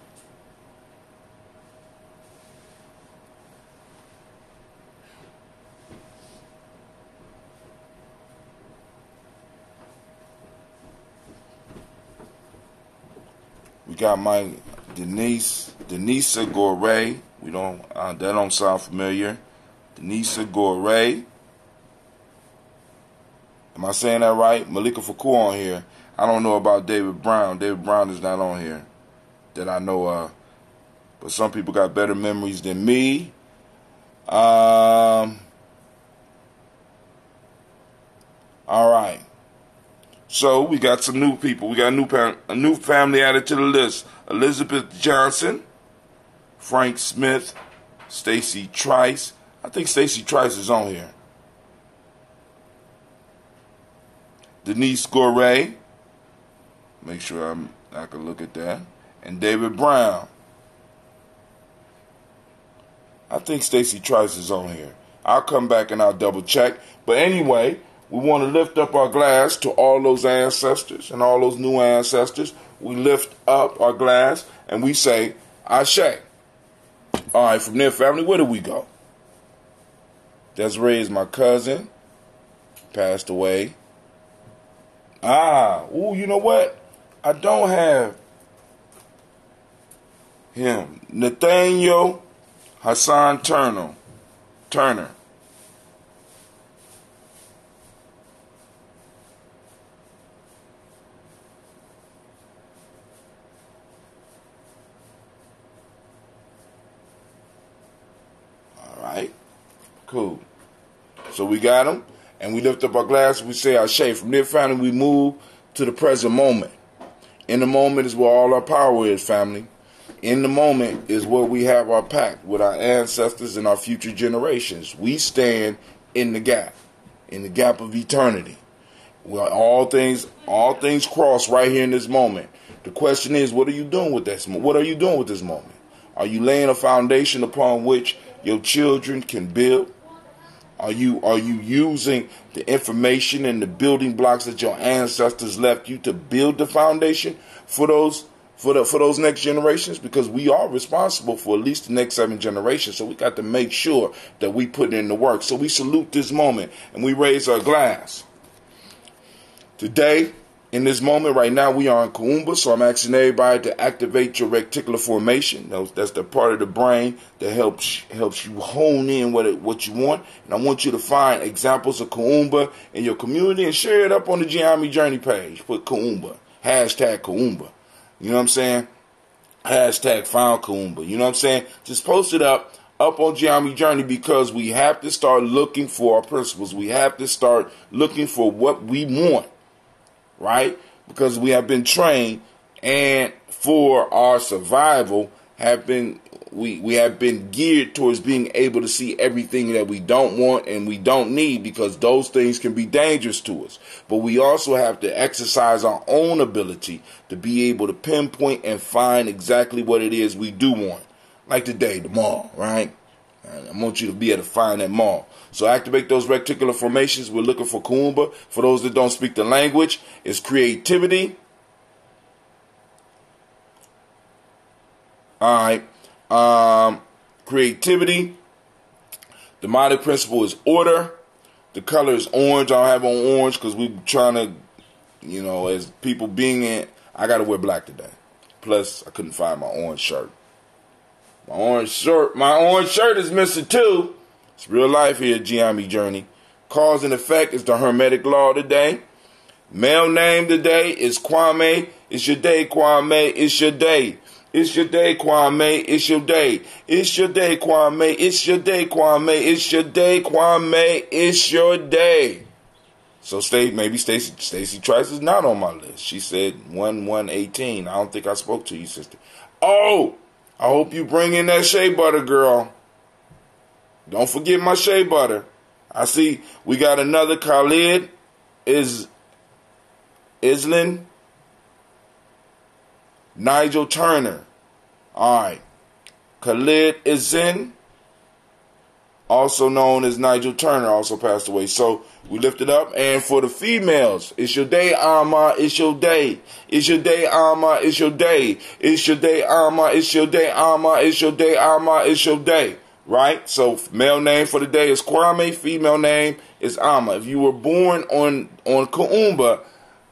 We got my Denisa Gore. We don't. That don't sound familiar. Denisa Gore. Am I saying that right? Malika Fakur on here. I don't know about David Brown. David Brown is not on here that I know of. But some people got better memories than me. All right. So we got some new people. We got a new family added to the list. Elizabeth Johnson, Frank Smith, Stacy Trice. I think Stacy Trice is on here. Denise Gore. Make sure I can look at that. And David Brown. I think Stacy Trice is on here. I'll come back and I'll double check. But anyway, we want to lift up our glass to all those ancestors and all those new ancestors. We lift up our glass and we say, Ashe. All right, from there, family, where do we go? Desiree is my cousin. Passed away. You know what? I don't have him. Nathaniel Hassan Turner. All right. Cool. So we got him. And we lift up our glass, we say our Ashe. From there, family, we move to the present moment. In the moment is where all our power is, family. In the moment is where we have our pact with our ancestors and our future generations. We stand in the gap of eternity. Where all things cross right here in this moment. The question is, what are you doing with this? What are you doing with this moment? Are you laying a foundation upon which your children can build? Are you using the information and the building blocks that your ancestors left you to build the foundation for those next generations? Because we are responsible for at least the next 7 generations. So we got to make sure that we put in the work. So we salute this moment and we raise our glass. Today, In this moment right now, we are in Kuumba, so I'm asking everybody to activate your reticular formation. That's the part of the brain that helps you hone in what you want. And I want you to find examples of Kuumba in your community and share it up on the Geometry Journey page. Put Kuumba, hashtag Kuumba. You know what I'm saying? Hashtag found Kuumba. You know what I'm saying? Just post it up on Geometry Journey, because we have to start looking for our principles. We have to start looking for what we want. Right? Because we have been trained, and for our survival we have been geared towards being able to see everything that we don't want and we don't need, because those things can be dangerous to us. But we also have to exercise our own ability to be able to pinpoint and find exactly what it is we do want. Like today, the mall, right? I want you to be able to find that mall. So activate those reticular formations. We're looking for Kuumba. For those that don't speak the language, it's creativity. All right. Creativity. The demonic principle is order. The color is orange. I don't have on orange because we're trying to, as people being in, I got to wear black today. Plus, I couldn't find my orange shirt. My orange shirt is missing too. It's real life here at Geometry Journey. Cause and effect is the Hermetic law today. Male name today is Kwame. It's your day, Kwame. It's your day. It's your day, Kwame. It's your day. It's your day, Kwame. It's your day, Kwame. It's your day, Kwame. It's your day. So maybe Stacy Trice is not on my list. She said 1/1/18. I don't think I spoke to you, sister. Oh, I hope you bring in that shea butter, girl. Don't forget my shea butter. I see we got another Khalid Islin Nigel Turner. All right. Khalid Islin, also known as Nigel Turner, also passed away. So we lift it up. And for the females, it's your day, Alma. It's your day. It's your day, Alma. It's your day. It's your day, Alma. It's your day, Alma. It's your day, Alma. It's your day. Right? So male name for the day is Kwame. Female name is Alma. If you were born on Kuumba,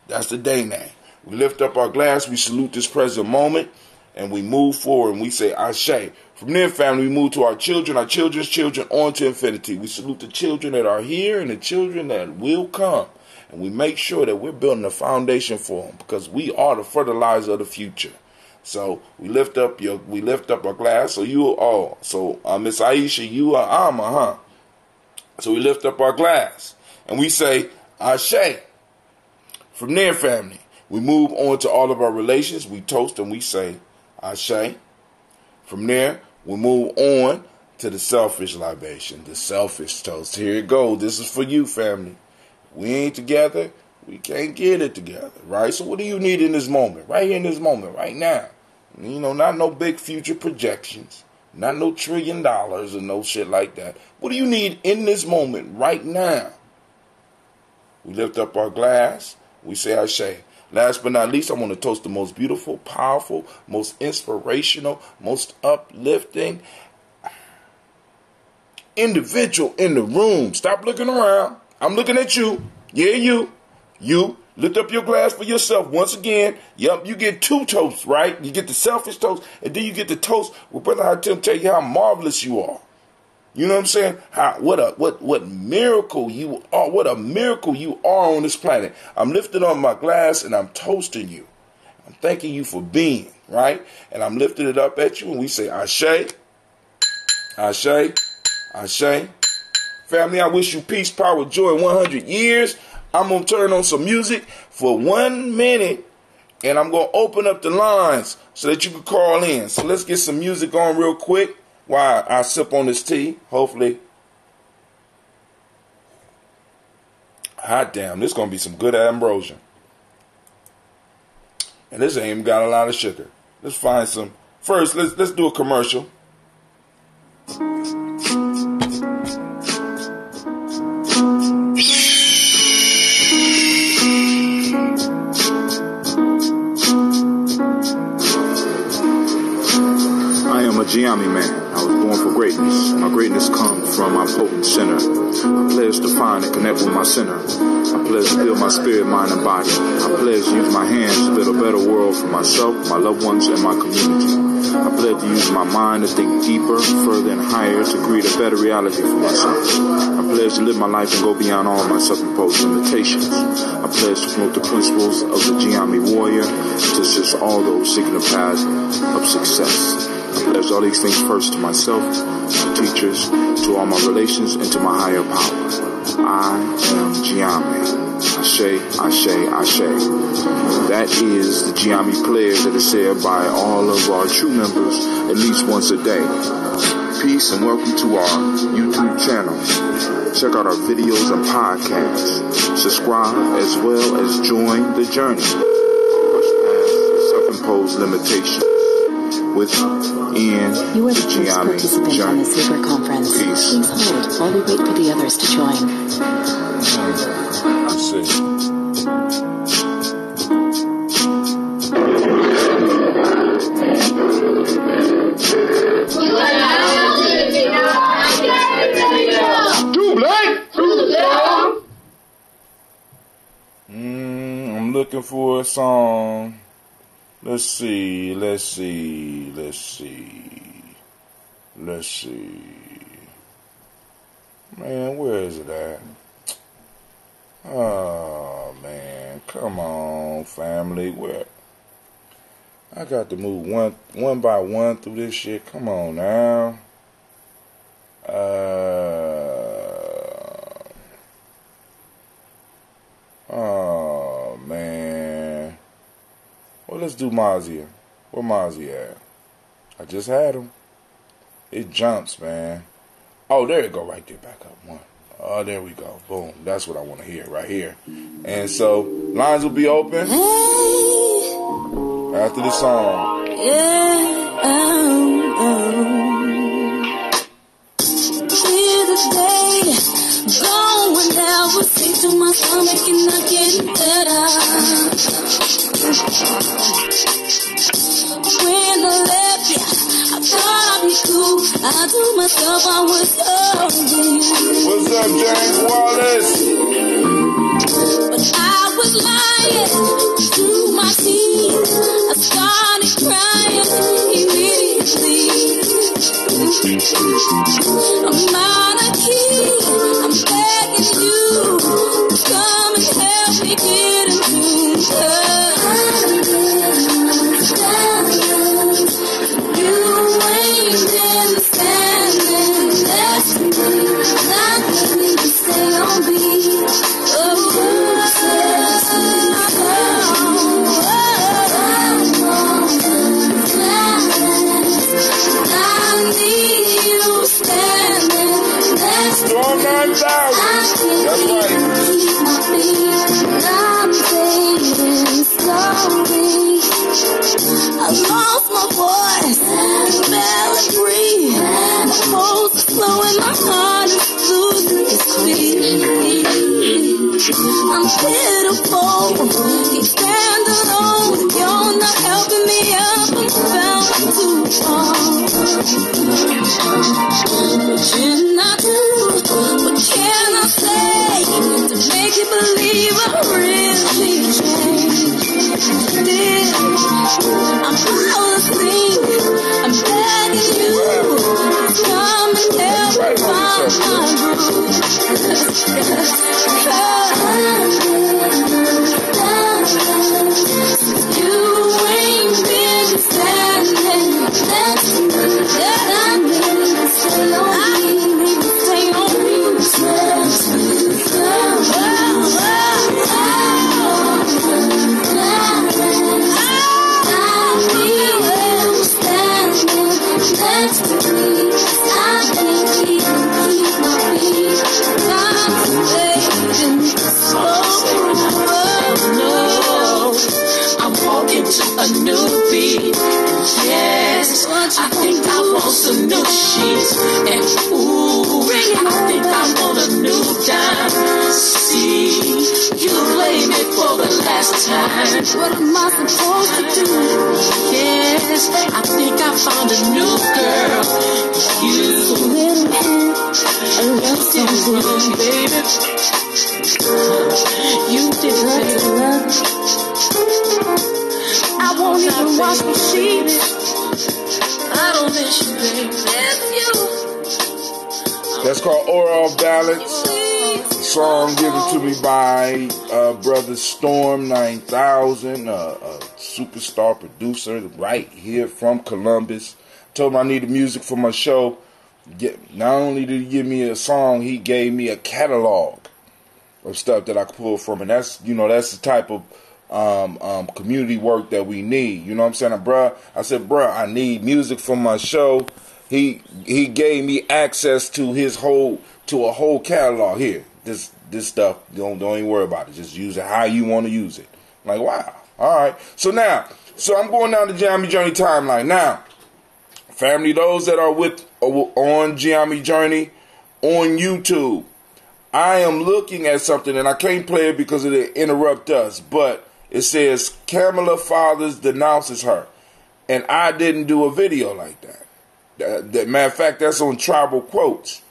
that's the day name. We lift up our glass. We salute this present moment. And we move forward and we say Ashe. From there, family, we move to our children, our children's children, on to infinity. We salute the children that are here and the children that will come. And we make sure that we're building a foundation for them, because we are the fertilizer of the future. So we lift up our glass. So Miss Aisha, you are Alma, huh? So we lift up our glass and we say Ashe. From there, family, we move on to all of our relations. We toast and we say Ashe. From there, we move on to the selfish libation, the selfish toast. Here it goes. This is for you, family. We ain't together. We can't get it together, right? So what do you need in this moment? Right here in this moment, right now. Not no big future projections. Not no $1 trillion or no shit like that. What do you need in this moment, right now? We lift up our glass. We say Ashe. Last but not least, I want to toast the most beautiful, powerful, most inspirational, most uplifting individual in the room. Stop looking around. I'm looking at you. Yeah, you. You. Lift up your glass for yourself. Once again, yep, you get 2 toasts, right? You get the selfish toast, and then you get the toast where Brother Hatim tell you how marvelous you are. You know what I'm saying? What miracle you are. What a miracle you are on this planet. I'm lifting up my glass and I'm toasting you. I'm thanking you for being, right? And I'm lifting it up at you and we say Ashe, Ashe, Ashe. Family, I wish you peace, power, joy, 100 years. I'm going to turn on some music for 1 minute and I'm going to open up the lines so that you can call in. So let's get some music on real quick while I sip on this tea, hopefully. Hot damn, this is going to be some good ambrosia. And this ain't even got a lot of sugar. Let's find some. First, let's do a commercial. I am a Gianni man. born for greatness. My greatness comes from my potent center. I pledge to find and connect with my center. I pledge to build my spirit, mind, and body. I pledge to use my hands to build a better world for myself, my loved ones, and my community. I pledge to use my mind to think deeper, further, and higher to create a better reality for myself. I pledge to live my life and go beyond all my self-imposed limitations. I pledge to promote the principles of the GNJ warrior and to assist all those seeking the path of success. I pledge all these things first to myself, to teachers, to all my relations, and to my higher power. I am GNJ. Ashe, Ashe, Ashe. That is the GNJ pledge that is said by all of our true members at least once a day. Peace and welcome to our YouTube channel. Check out our videos and podcasts. Subscribe as well as join the journey. Push past self-imposed limitations within You are the the first participant GNJ on journey. this secret conference. Peace. Please hold while we wait for the others to join. Let's see. I'm looking for a song. Let's see. Man, where is it at? Oh, man. Come on, family. Where? I got to move one by one through this shit. Come on now. Oh, man. Well, let's do Mazia. Where Mazia at? I just had him. It jumps, man. Oh, there you go. Right there. Back up one. Oh, there we go. Boom. That's what I want to hear right here. And so, lines will be open after the song. Clear the day, going ever sink to my stomach and not getting better. When I left you, I thought I'd be cool. I told myself I was going. What's up, James Wallace? But I was lying to my teeth. I started crying immediately. I'm out of key. I'm begging you to come and help me get into you ain't understanding. That's me. Nothing to say on me. Storm 9000. That's right. I'm fading slowly. I lost my voice, barely breathe. My pulse is slowing, my heart is losing its speed. I'm pitiful, can't stand alone. You're not helping me up, I'm bound to fall. What can I do? What can I say to make you believe I really changed? I'm out of things. I'm begging you to come and help me find my groove. You ain't been standing next to me. That I need to stay on me. Stay on me. A new beat, yes. I think I want some new sheets, and ooh, I think I want a new dime. See, you played me for the last time. What am I supposed to do? Yes, I think I found a new girl. you. So little hand, a love so good, baby. You did love. I won't even wash my sheets. I don't miss you, baby. Miss you. That's called Oral Ballads. Song given to me by brother Storm 9000, a superstar producer right here from Columbus. Told him I needed music for my show. Not only did he give me a song, he gave me a catalog of stuff that I could pull from, and that's the type of community work that we need. You know what I'm saying, bruh? I said, bruh, I need music for my show. He gave me access to a whole catalog. Here, this stuff. Don't even worry about it. Just use it how you want to use it. I'm like, wow. All right. So I'm going down the Giammi Journey timeline now. Family, those that are on Giammi Journey on YouTube, I am looking at something, and I can't play it because it'll interrupt us, but it says Kamala Fathers denounces her, and I didn't do a video like that. Matter of fact, that's on Tribal Quotes.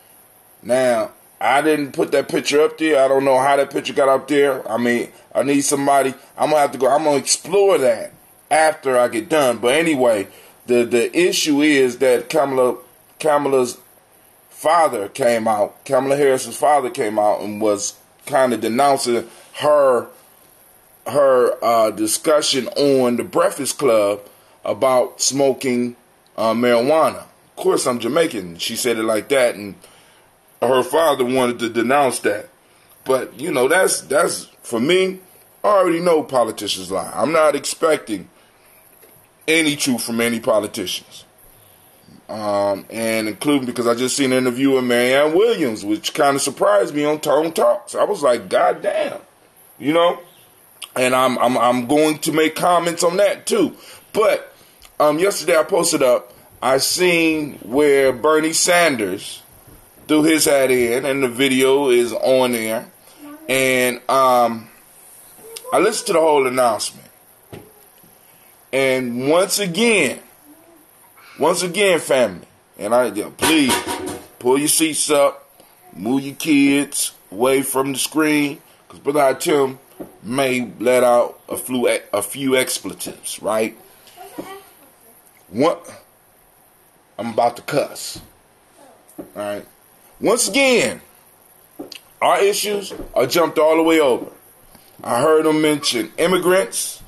Now, I didn't put that picture up there. I don't know how that picture got up there. I mean, I need somebody. I'm going to explore that after I get done. But anyway, the issue is that Kamala's father came out, Kamala Harris's father came out and was kind of denouncing her discussion on the Breakfast Club about smoking marijuana. Of course, I'm Jamaican. She said it like that, and her father wanted to denounce that. But, that's for me, I already know politicians lie. I'm not expecting any truth from any politicians. And including because I just seen an interview with Marianne Williams, which kind of surprised me on Tone Talks. I was like, God damn, and I'm going to make comments on that too. But yesterday I posted up, I seen where Bernie Sanders threw his hat in, and the video is on there, and I listened to the whole announcement, and once again, family, and please pull your seats up, move your kids away from the screen, because Brother Tim may let out a few expletives, right? I'm about to cuss. All right. Once again, our issues are jumped all the way over. I heard him mention immigrants.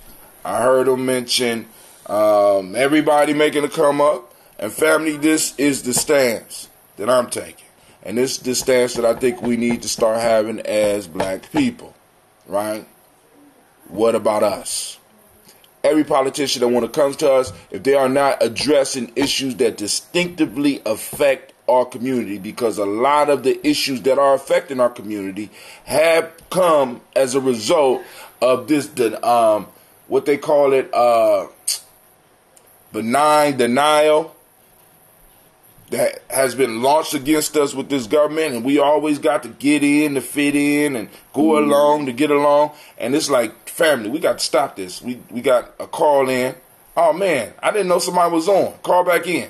I heard him mention everybody making a come up. And family, this is the stance that I'm taking. And this is the stance that I think we need to start having as black people. Right? What about us? Every politician that when it comes to us, if they are not addressing issues that distinctively affect our community, because a lot of the issues that are affecting our community have come as a result of this, what they call it, benign denial that has been launched against us with this government, and we always got to get in to fit in and go along to get along. And it's like, family, we got to stop this. We got a call in. Oh man, I didn't know somebody was on. Call back in.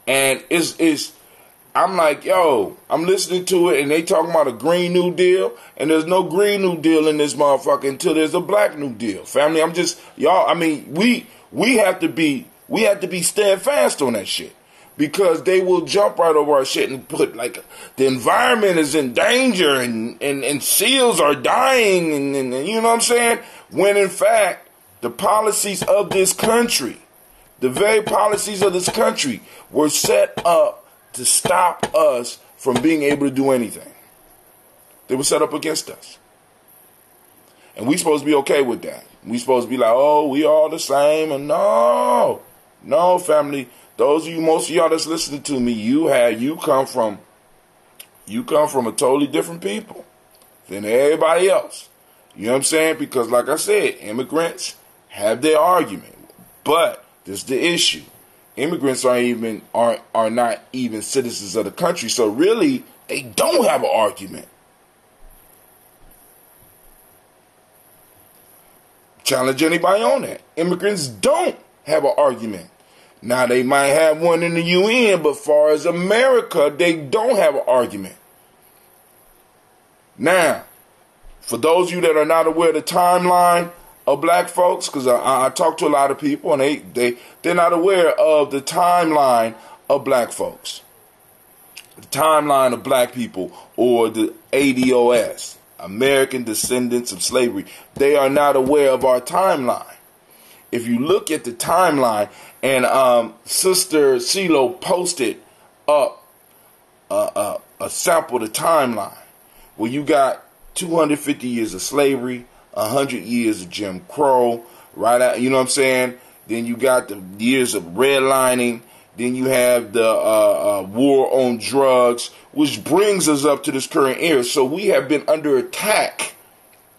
And I'm like, yo, I'm listening to it, and they talking about a Green New Deal, and there's no Green New Deal in this motherfucker until there's a Black New Deal. Family, we have to be steadfast on that shit, because they will jump right over our shit and put like the environment is in danger and seals are dying and you know what I'm saying? When in fact, the policies of this country, the very policies of this country were set up to stop us from being able to do anything. They were set up against us. And we supposed to be okay with that. We supposed to be like, oh, we all the same. And no, family. Those of you, most of y'all that's listening to me, you come from a totally different people than everybody else. You know what I'm saying? Because like I said, immigrants have their argument. But this is the issue. Immigrants are not even citizens of the country. So really, they don't have an argument. Challenge anybody on that. Immigrants don't have an argument. Now, they might have one in the UN, but far as America, they don't have an argument. Now, for those of you that are not aware of the timeline of black folks, because I talk to a lot of people, and they're not aware of the timeline of black folks. The timeline of black people, or the ADOS, American Descendants of Slavery. They are not aware of our timeline. If you look at the timeline, and Sister CeeLo posted up a sample of the timeline, where you got 250 years of slavery, 100 years of Jim Crow, right out, you know what I'm saying? Then you got the years of redlining. Then you have the war on drugs, which brings us up to this current era. So we have been under attack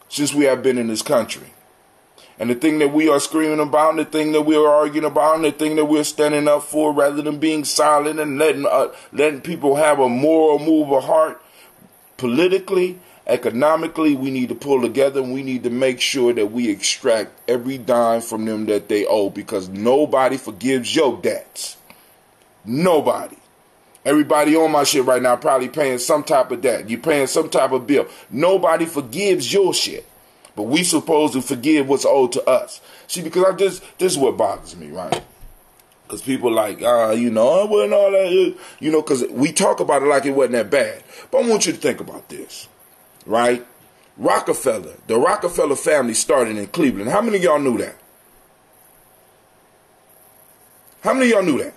since we have been in this country. And the thing that we are screaming about, and the thing that we are arguing about, and the thing that we're standing up for, rather than being silent and letting people have a moral move of heart, politically, economically, we need to pull together, and we need to make sure that we extract every dime from them that they owe, because nobody forgives your debts. Nobody. Everybody on my shit right now probably paying some type of debt. You're paying some type of bill. Nobody forgives your shit. But we supposed to forgive what's owed to us. See, because this is what bothers me, right? Because people like, you know, it wasn't all that, you know, because we talk about it like it wasn't that bad. But I want you to think about this, right? The Rockefeller family started in Cleveland. How many of y'all knew that? How many of y'all knew that?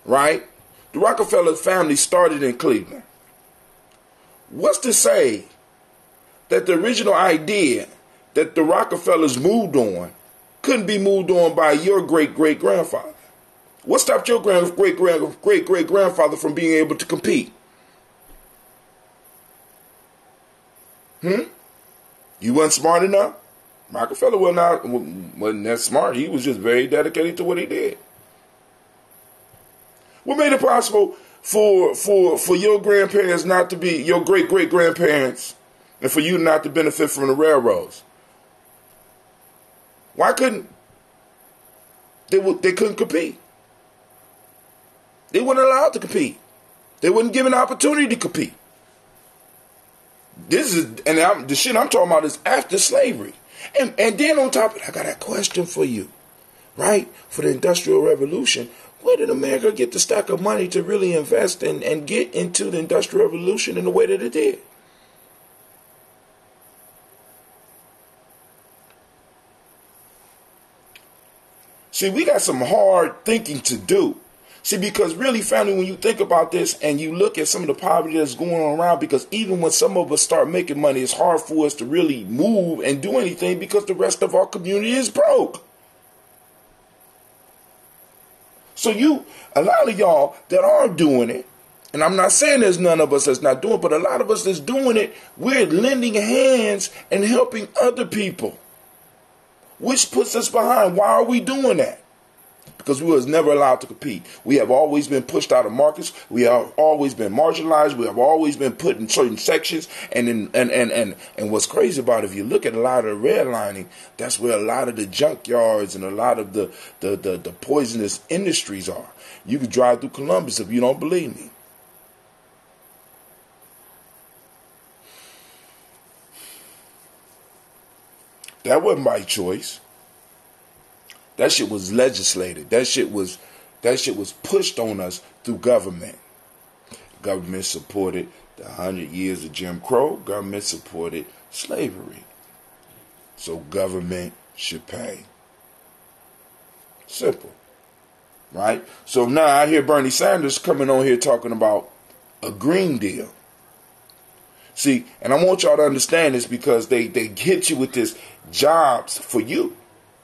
Right? The Rockefeller family started in Cleveland. What's to say that the original idea that the Rockefellers moved on couldn't be moved on by your great-great-grandfather? What stopped your great-great-grandfather from being able to compete? You wasn't smart enough? Rockefeller wasn't that smart. He was just very dedicated to what he did. What made it possible for your grandparents not to be your great-great-grandparents, and for you not to benefit from the railroads? Why couldn't they couldn't compete? They weren't allowed to compete. They weren't given the opportunity to compete. The shit I'm talking about is after slavery. And then on top of it, I got a question for you, right? For the Industrial Revolution, where did America get the stack of money to really invest and get into the Industrial Revolution in the way that it did? See, we got some hard thinking to do. See, because really, family, when you think about this and you look at some of the poverty that's going on around, because even when some of us start making money, it's hard for us to really move and do anything because the rest of our community is broke. So a lot of y'all that are doing it, and I'm not saying there's none of us that's not doing it, but a lot of us that's doing it, we're lending hands and helping other people, which puts us behind. Why are we doing that? Because we was never allowed to compete. We have always been pushed out of markets. We have always been marginalized. We have always been put in certain sections. And what's crazy about it, if you look at a lot of the redlining, that's where a lot of the junkyards and a lot of the poisonous industries are. You can drive through Columbus if you don't believe me. That wasn't by choice. That shit was legislated. That shit was pushed on us through government. Government supported the 100 years of Jim Crow. Government supported slavery. So government should pay. Simple. Right? So now I hear Bernie Sanders coming on here talking about a Green Deal. See, and I want y'all to understand this, because they hit you with this jobs for you.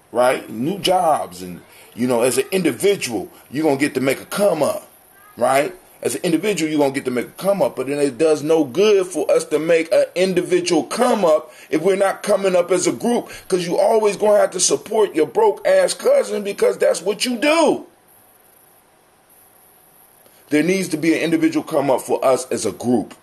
Right? New jobs. And, you know, as an individual, you're going to get to make a come up. Right? As an individual, you're going to get to make a come up. But then it does no good for us to make an individual come up if we're not coming up as a group. Because you always going to have to support your broke ass cousin, because that's what you do. There needs to be an individual come up for us as a group.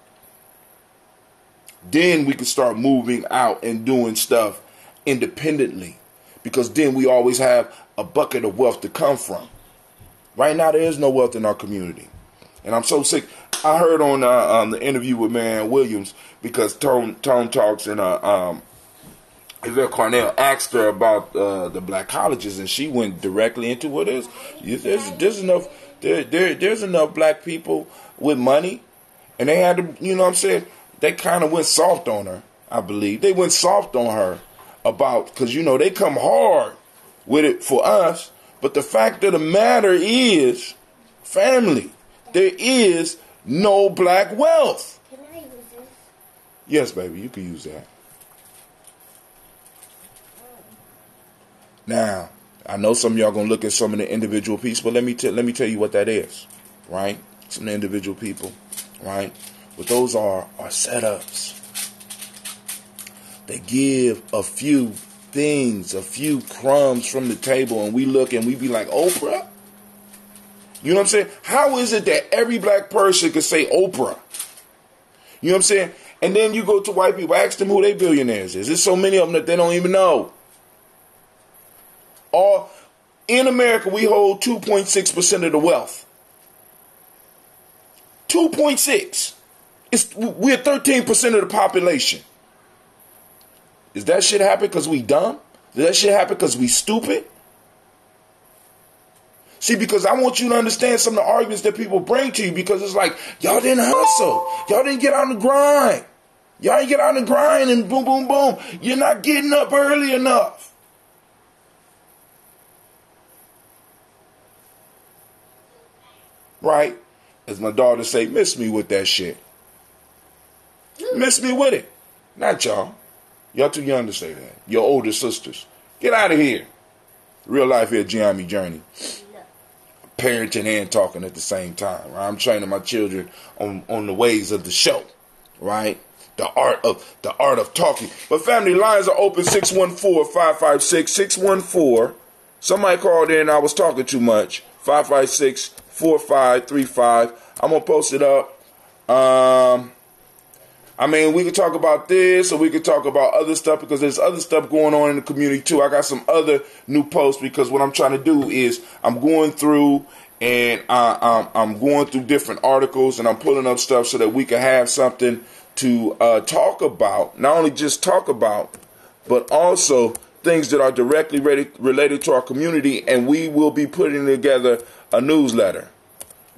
Then we can start moving out and doing stuff independently. because then we always have a bucket of wealth to come from. Right now, there is no wealth in our community. And I'm so sick. I heard on the interview with Marianne Williams, because Tone Talks and Isabel Cornell asked her about the black colleges, and she went directly into what is. There's enough black people with money, and they had to, you know what I'm saying, they kind of went soft on her, I believe. They went soft on her about, because, you know, they come hard with it for us. But the fact of the matter is, family, there is no black wealth. Can I use this? Yes, baby, you can use that. Now, I know some of y'all gonna look at some of the individual pieces, but let me tell you what that is, right? Some of the individual people, right? But those are setups. They give a few things, a few crumbs from the table, and we look and we be like, Oprah? You know what I'm saying? How is it that every black person could say Oprah? You know what I'm saying? And then you go to white people, ask them who they billionaires is. There's so many of them that they don't even know. All in America, we hold 2.6% of the wealth. 2.6. We're 13% of the population. Does that shit happen because we dumb? Does that shit happen because we stupid? See, because I want you to understand some of the arguments that people bring to you, because it's like, y'all didn't hustle. Y'all didn't get on the grind. Y'all didn't get on the grind and boom, boom, boom. You're not getting up early enough. Right? As my daughter say, miss me with that shit. Miss me with it. Not y'all. Y'all too young to say that. Your older sisters. Get out of here. Real life here, GNJ Journey. Parenting and talking at the same time. Right? I'm training my children on the ways of the show. Right? The art of talking. But family, lines are open 614-556-614. Somebody called in, I was talking too much. 556-4535. I'm going to post it up. I mean, we could talk about this, or we could talk about other stuff, because there's other stuff going on in the community too. I got some other new posts, because what I'm trying to do is I'm going through and I'm going through different articles, and I'm pulling up stuff so that we can have something to talk about. Not only just talk about, but also things that are directly related to our community, and we will be putting together a newsletter.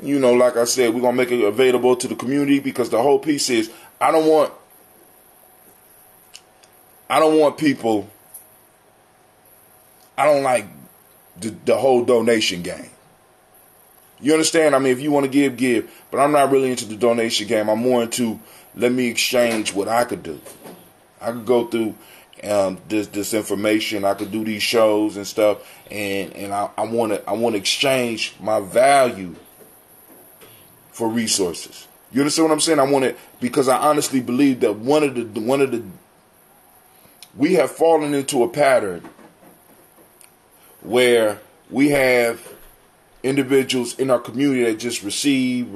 You know, like I said, we're going to make it available to the community, because the whole piece is, I don't want people, I don't like the whole donation game. You understand? I mean, if you want to give. But I'm not really into the donation game. I'm more into, let me exchange what I could do. I could go through this information. I could do these shows and stuff. And I want to exchange my value for resources. You understand what I'm saying? I want it, because I honestly believe that we have fallen into a pattern where we have individuals in our community that just receive, and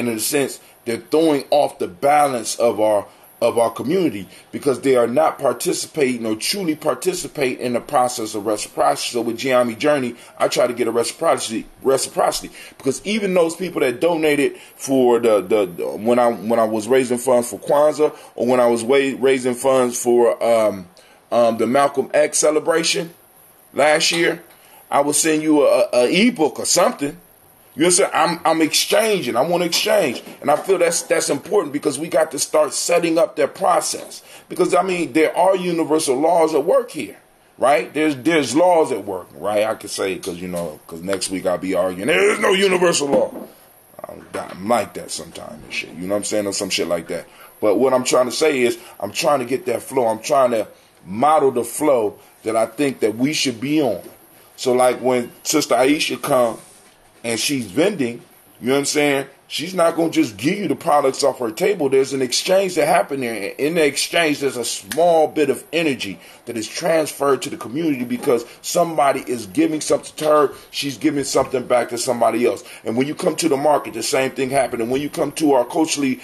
in a sense, they're throwing off the balance of our community, because they are not participating or truly participate in the process of reciprocity. So with GNJ Journey, I try to get a reciprocity, because even those people that donated for the when I was raising funds for Kwanzaa, or when I was raising funds for the Malcolm X celebration last year, I will send you a ebook or something. You understand? I'm exchanging. I want to exchange. And I feel that's important, because we got to start setting up that process. Because, I mean, there are universal laws at work here, right? There's laws at work, right? I could say, because next week I'll be arguing, there is no universal law. I'm like that sometimes and shit. You know what I'm saying? Or some shit like that. But what I'm trying to say is, I'm trying to get that flow. I'm trying to model the flow that I think that we should be on. So, like, when Sister Aisha comes, and she's vending, you know what I'm saying? She's not going to just give you the products off her table. There's an exchange that happened there. In the exchange, there's a small bit of energy that is transferred to the community, because somebody is giving something to her. She's giving something back to somebody else. And when you come to the market, the same thing happened. And when you come to our culturally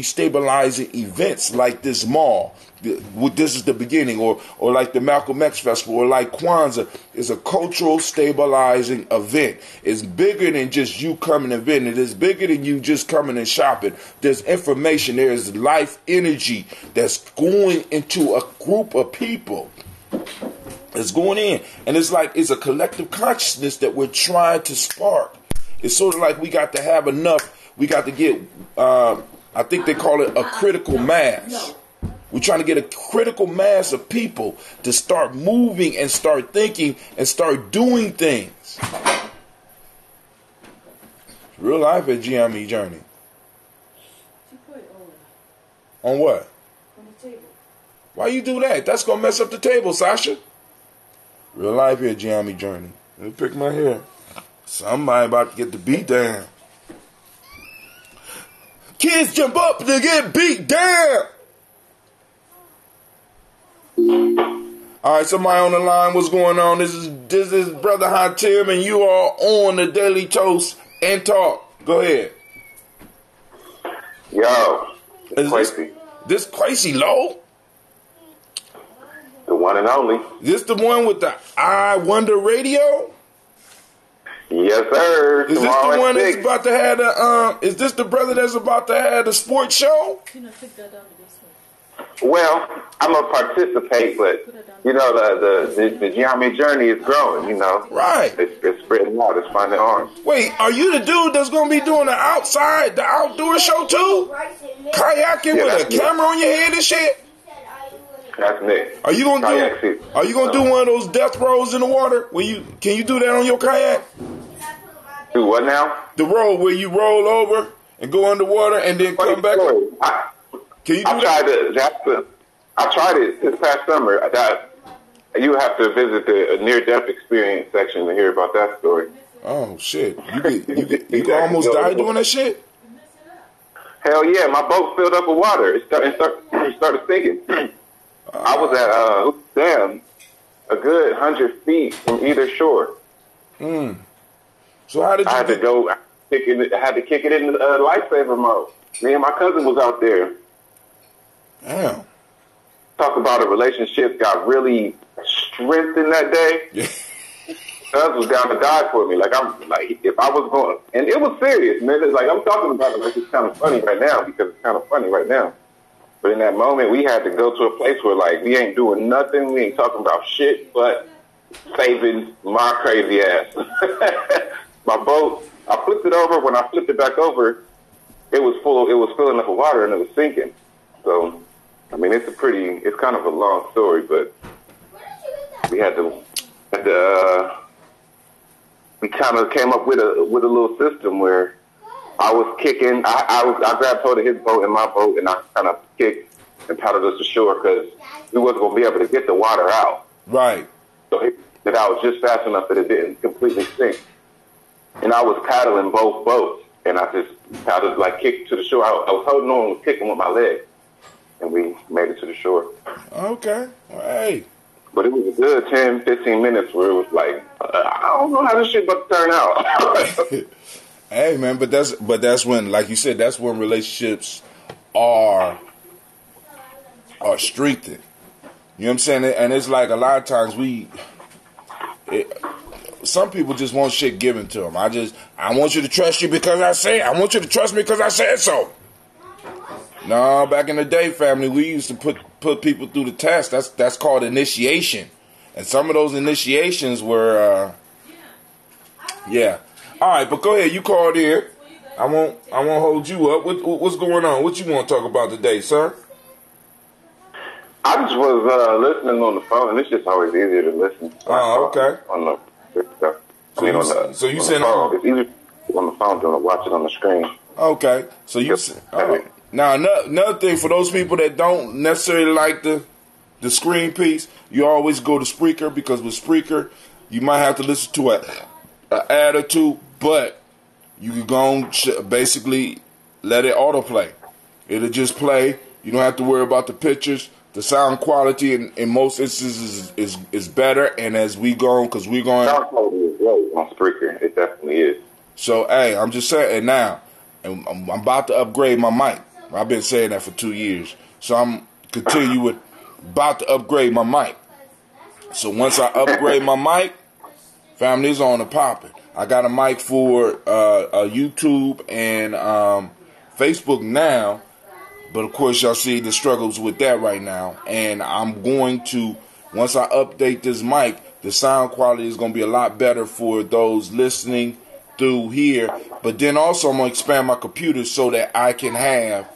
stabilizing events like this mall, this is the beginning, or like the Malcolm X Festival, or like Kwanzaa, is a cultural stabilizing event. It's bigger than just you coming and visiting. It is bigger than you just coming and shopping. There's information. There's life energy that's going into a group of people. It's going in, and it's like it's a collective consciousness that we're trying to spark. It's sort of like we got to have enough. We got to get, I think they call it a critical mass. We're trying to get a critical mass of people to start moving and start thinking and start doing things. Real life at GNJ Journey. On what? On the table. Why you do that? That's going to mess up the table, Sasha. Real life here, GNJ Journey. Let me pick my hair. Somebody about to get the beat down. Kids jump up to get beat down. All right, somebody on the line. What's going on? This is Brother Hot Tim, and you are on the Daily Toast and Talk. Go ahead. Yo, Is Quasi. This Quasi Low? The one and only. This the one with the I Wonder Radio? Yes, sir. Is this Tomorrow the one at that's 6. about to have the is this the brother that's about to have the sports show? Well, I'm gonna participate, but you know the GNJ Journey is growing. You know, Right. It's spreading out. It's finding arms. Wait, are you the dude that's gonna be doing the outdoor show too? Kayaking Yeah, with a that's me. camera on your head and shit? That's Nick. Are you gonna Kayak do? season. Are you gonna do one of those death rolls in the water? Can you do that on your kayak? Do what now? The roll where you roll over and go underwater and then Funny come back. story. Can you do I that? I tried it this past summer. You have to visit the near-death experience section to hear about that story. Oh shit! You could almost die doing that shit. Hell yeah, my boat filled up with water. It started sinking. I was at a good 100 feet from either shore. So how did you? I had to go. I had to kick it in lifesaver mode. Me and my cousin was out there. Damn. Talk about a relationship got really strengthened that day. Yeah. Cuz was down to die for me. If I was going, and it was serious, man. It's like I'm talking about it like it's kind of funny right now because it's kind of funny right now. But in that moment, we had to go to a place where we ain't doing nothing. We ain't talking about shit, but saving my crazy ass. My boat, I flipped it over. When I flipped it back over, it was full. It was filling up with water and it was sinking. So, I mean, it's kind of a long story, but we had to we kind of came up with a little system where I was kicking. I grabbed hold of his boat and my boat, and I kind of kicked and paddled us to shore because we wasn't going to be able to get the water out. Right. So that I was just fast enough that it didn't completely sink. And I was paddling both boats, and I just paddled, kicked to the shore. I was holding on, kicking with my leg, and we made it to the shore. Okay. Well, hey. But it was a good 10, 15 minutes where it was I don't know how this shit about to turn out. Hey man, but that's when, like you said, that's when relationships are strengthened. You know what I'm saying? And it's like a lot of times some people just want shit given to them. I want you to trust you because I say it. I want you to trust me because I said so. No, back in the day, family, we used to put people through the test. That's called initiation. And some of those initiations were, yeah. All right, but go ahead. You called in. I won't hold you up. What's going on? What you want to talk about today, sir? I just was listening on the phone, and it's just always easier to listen. Oh, okay. On the stuff. So you said it's easier on the phone than to watch it on the screen. Okay. So you said. Now, another thing for those people that don't necessarily like the screen piece, you always go to Spreaker, because with Spreaker, you might have to listen to an ad or two, but you can go and basically let it autoplay. It'll just play. You don't have to worry about the pictures. The sound quality in most instances is better, and as we go on, because we're going... Sound quality is great on Spreaker. It definitely is. So, hey, I'm just saying, and now, I'm about to upgrade my mic. I've been saying that for 2 years. So I'm continue with about to upgrade my mic. So once I upgrade my mic, family's on the popping. I got a mic for YouTube and Facebook now, but of course y'all see the struggles with that right now. And I'm going to, once I update this mic, the sound quality is going to be a lot better for those listening through here. But then also I'm going to expand my computer so that I can have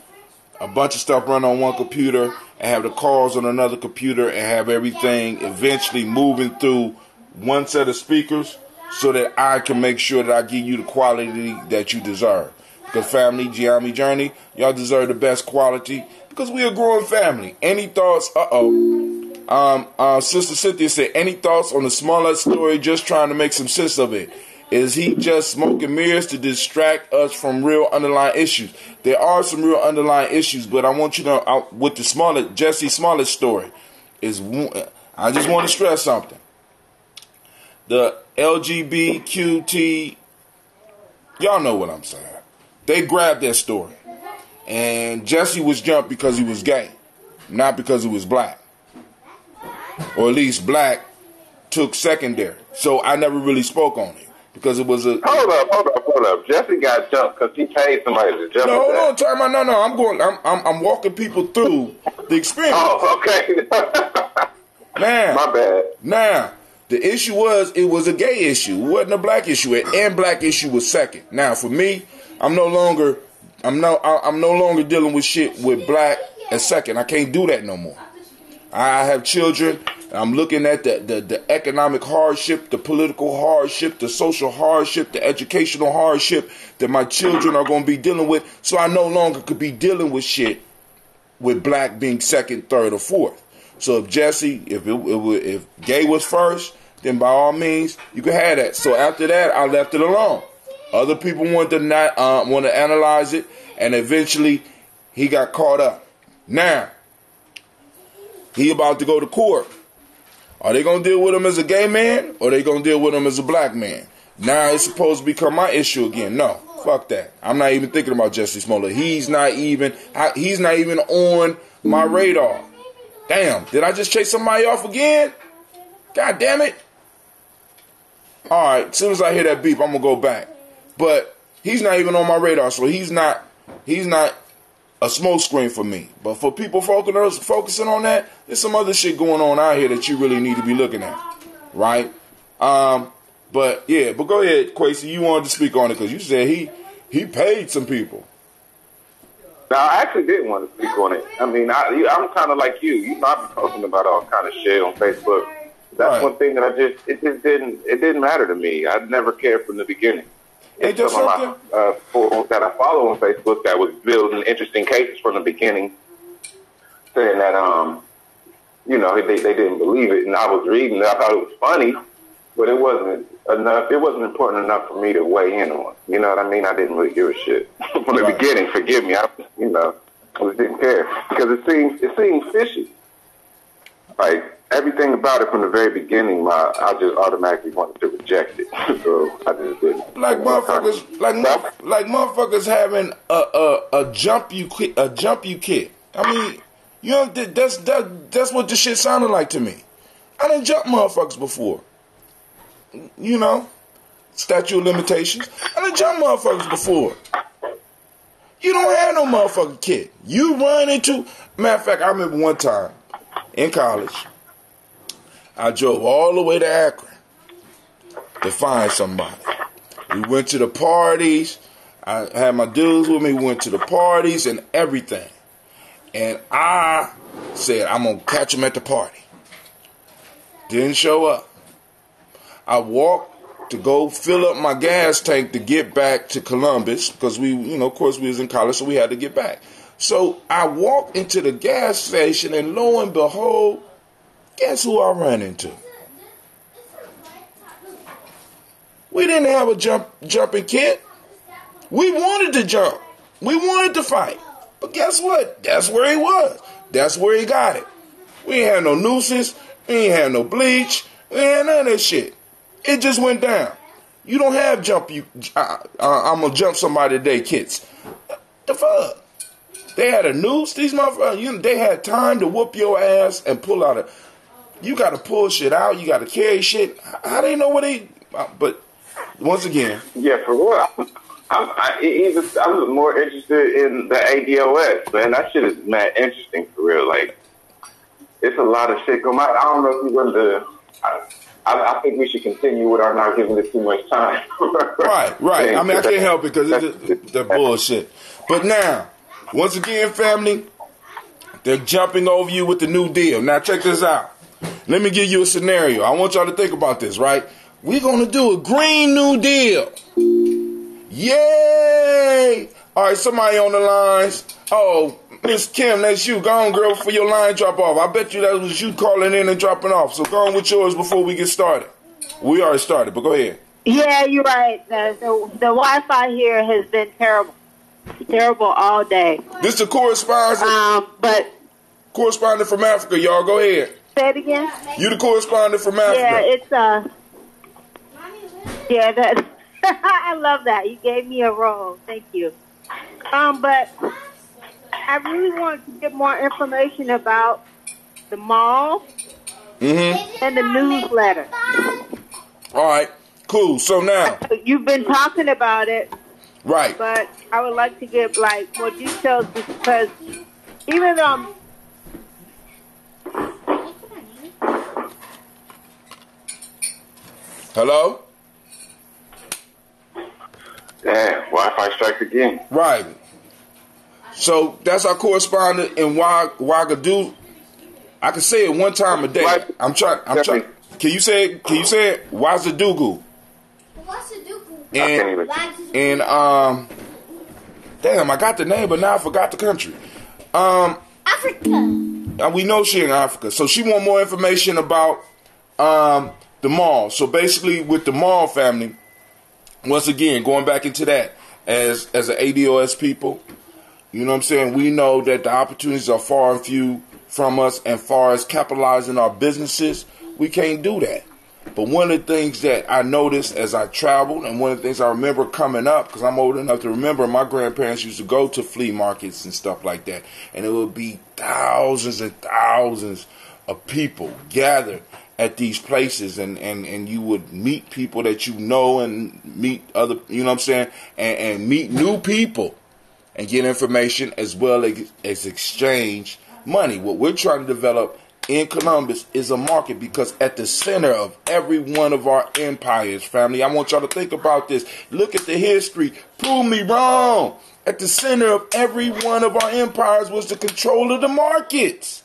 a bunch of stuff run on one computer and have the calls on another computer and have everything eventually moving through one set of speakers so that I can make sure that I give you the quality that you deserve. Because family, Gianni Journey, y'all deserve the best quality because we a growing family. Any thoughts? Sister Cynthia said, any thoughts on the Smollett story? Just trying to make some sense of it. Is he just smoking mirrors to distract us from real underlying issues? There are some real underlying issues, but I want you to know with the Smollett, Jesse Smollett story, I just want to stress something. The LGBTQT, y'all know what I'm saying. They grabbed that story. And Jesse was jumped because he was gay, not because he was black. Or at least black took secondary. So I never really spoke on it. Because it was a... Hold up. Jesse got jumped because he paid somebody to jump. No, hold on, time out. No. I'm walking people through the experience. Oh, okay. Now, my bad. Now, the issue was it was a gay issue. It wasn't a black issue. And black issue was second. Now, for me, I'm no longer dealing with shit with black as second. I can't do that no more. I have children. I'm looking at the economic hardship, the political hardship, the social hardship, the educational hardship that my children are going to be dealing with. So I no longer could be dealing with shit with black being second, third, or fourth. So if Jesse, if gay was first, then by all means you can have that. So after that, I left it alone. Other people wanted to analyze it, and eventually he got caught up. Now he about to go to court. Are they going to deal with him as a gay man, or are they going to deal with him as a black man? Now it's supposed to become my issue again. No, fuck that. I'm not even thinking about Jesse Smollett. He's not even on my radar. Damn, did I just chase somebody off again? God damn it. All right, as soon as I hear that beep, I'm going to go back. But he's not even on my radar, so he's not a smoke screen for me. But for people focusing on that, there's some other shit going on out here that you really need to be looking at, right? But go ahead, Quasi. You wanted to speak on it because you said he paid some people. No, I actually didn't want to speak on it. I mean, I'm kind of like you. You know, I've been posting about all kind of shit on Facebook. That's right. One thing that it didn't matter to me. I never cared from the beginning. Ain't there something? That I follow on Facebook that was building interesting cases from the beginning, saying that they didn't believe it, and I was reading it. I thought it was funny, but it wasn't enough. It wasn't important enough for me to weigh in on. You know what I mean? I didn't really give a shit from the beginning. Forgive me. I just didn't care because it seemed fishy. Like everything about it from the very beginning, I just automatically wanted to reject it. So I just didn't. Like motherfuckers having a jump you kit. I mean, that's what this shit sounded like to me. I done jumped motherfuckers before. You know, statute of limitations. I done jumped motherfuckers before. You don't have no motherfucking kit. You run into. Matter of fact, I remember one time in college, I drove all the way to Akron to find somebody. We went to the parties. I had my dudes with me. We went to the parties and everything. And I said, I'm going to catch them at the party. Didn't show up. I walked to go fill up my gas tank to get back to Columbus because of course we was in college, so we had to get back. So I walked into the gas station and lo and behold, guess who I ran into? We didn't have a jumping kit. We wanted to jump. We wanted to fight. But guess what? That's where he was. That's where he got it. We ain't had no nooses. We ain't had no bleach. We ain't had none of that shit. It just went down. You don't have I'm going to jump somebody today kits. The fuck? They had a noose. These motherfuckers, they had time to whoop your ass and pull out a. You got to pull shit out. You got to carry shit. How they know what they? But once again, yeah, for real. I'm more interested in the ADOS, man. That shit is mad interesting for real. Like, it's a lot of shit going on. I don't know if we're going to. I think we should continue with our not giving it too much time. Right. I mean, I can't help it because it's the bullshit. But now, once again, family, they're jumping over you with the New Deal. Now, check this out. Let me give you a scenario. I want y'all to think about this, right? We're going to do a Green New Deal. Yay! All right, somebody on the lines. Oh, Miss Kim, that's you. Go on, girl, for your line drop off. I bet you that was you calling in and dropping off. So go on with yours before we get started. We already started, but go ahead. Yeah, you're right. The Wi-Fi here has been terrible. Terrible all day. This is the correspondent. Correspondent from Africa, y'all. Go ahead. Say it again. You the correspondent from Africa. Yeah, yeah, that. I love that. You gave me a role. Thank you. But I really want to get more information about the mall and the newsletter. All right, cool. So now you've been talking about it, right? But I would like to get more details because even though hello. Damn, Wi-Fi strikes again. Right. So that's our correspondent in Ouagadougou. I can say it one time a day. I'm trying. Can you say it? Ouagadougou. And damn, I got the name, but now I forgot the country. Africa. We know she in Africa, so she want more information about the mall. So basically, with the mall family. Once again, going back into that, as an ADOS people, you know what I'm saying? We know that the opportunities are far and few from us, and far as capitalizing our businesses, we can't do that. But one of the things that I noticed as I traveled, and one of the things I remember coming up, because I'm old enough to remember, my grandparents used to go to flea markets and stuff like that, and it would be thousands and thousands of people gathered at these places, and you would meet people that you know and meet other, you know what I'm saying, and meet new people and get information as well as exchange money. What we're trying to develop in Columbus is a market, because at the center of every one of our empires, family, I want y'all to think about this. Look at the history. Prove me wrong. At the center of every one of our empires was the control of the markets.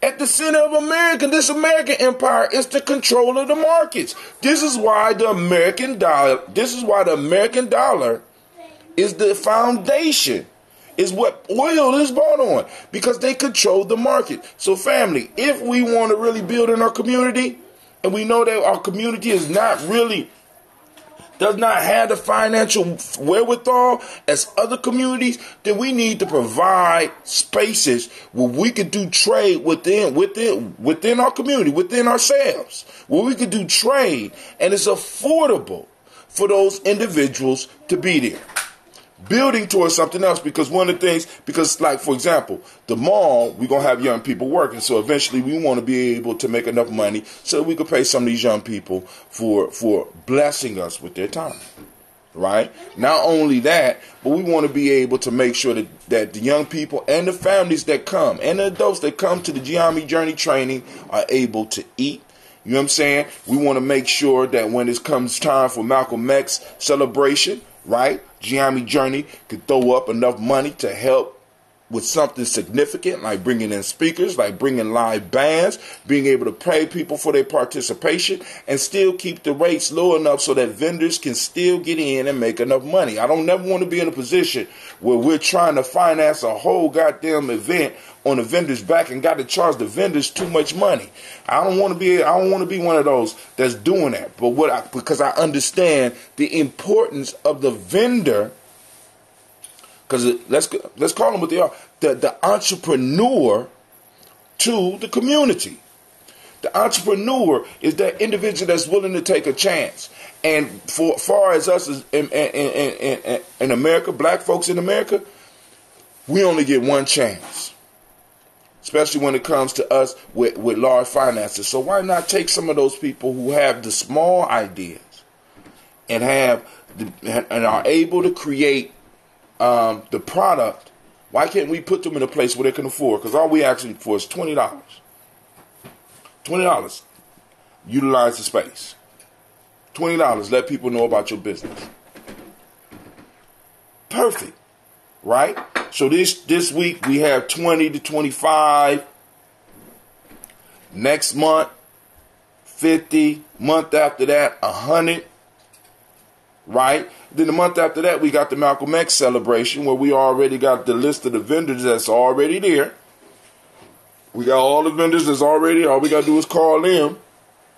At the center of America, this American empire is the control of the markets. This is why the American dollar is the foundation, is what oil is bought on, because they control the market. So family, if we want to really build in our community, and we know that our community is does not have the financial wherewithal as other communities, then we need to provide spaces where we could do trade within our community, within ourselves, where we could do trade, and it's affordable for those individuals to be there. Building towards something else, because one of the things, because like, for example, the mall, we're going to have young people working. So eventually we want to be able to make enough money so that we could pay some of these young people for blessing us with their time. Right? Not only that, but we want to be able to make sure that the young people and the families that come and the adults that come to the Giami Journey training are able to eat. You know what I'm saying? We want to make sure that when it comes time for Malcolm X celebration, right, Giami Journey could throw up enough money to help with something significant, like bringing in speakers, like bringing live bands, being able to pay people for their participation, and still keep the rates low enough so that vendors can still get in and make enough money. I don't never want to be in a position where we're trying to finance a whole goddamn event on the vendor's back and got to charge the vendors too much money. I don't want to be one of those that's doing that. But because I understand the importance of the vendor, because let's call them what they are, the entrepreneur to the community. The entrepreneur is that individual that's willing to take a chance. And far as us in America, black folks in America, we only get one chance, especially when it comes to us with large finances. So why not take some of those people who have the small ideas and and are able to create the product? Why can't we put them in a place where they can afford? Because all we asking for is $20. $20. Utilize the space. $20. Let people know about your business. Perfect. Right? So this week we have 20 to 25. Next month, 50. Month after that, 100. Right? Then the month after that, we got the Malcolm X celebration where we already got the list of the vendors that's already there. We got all the vendors that's already there. All we got to do is call them,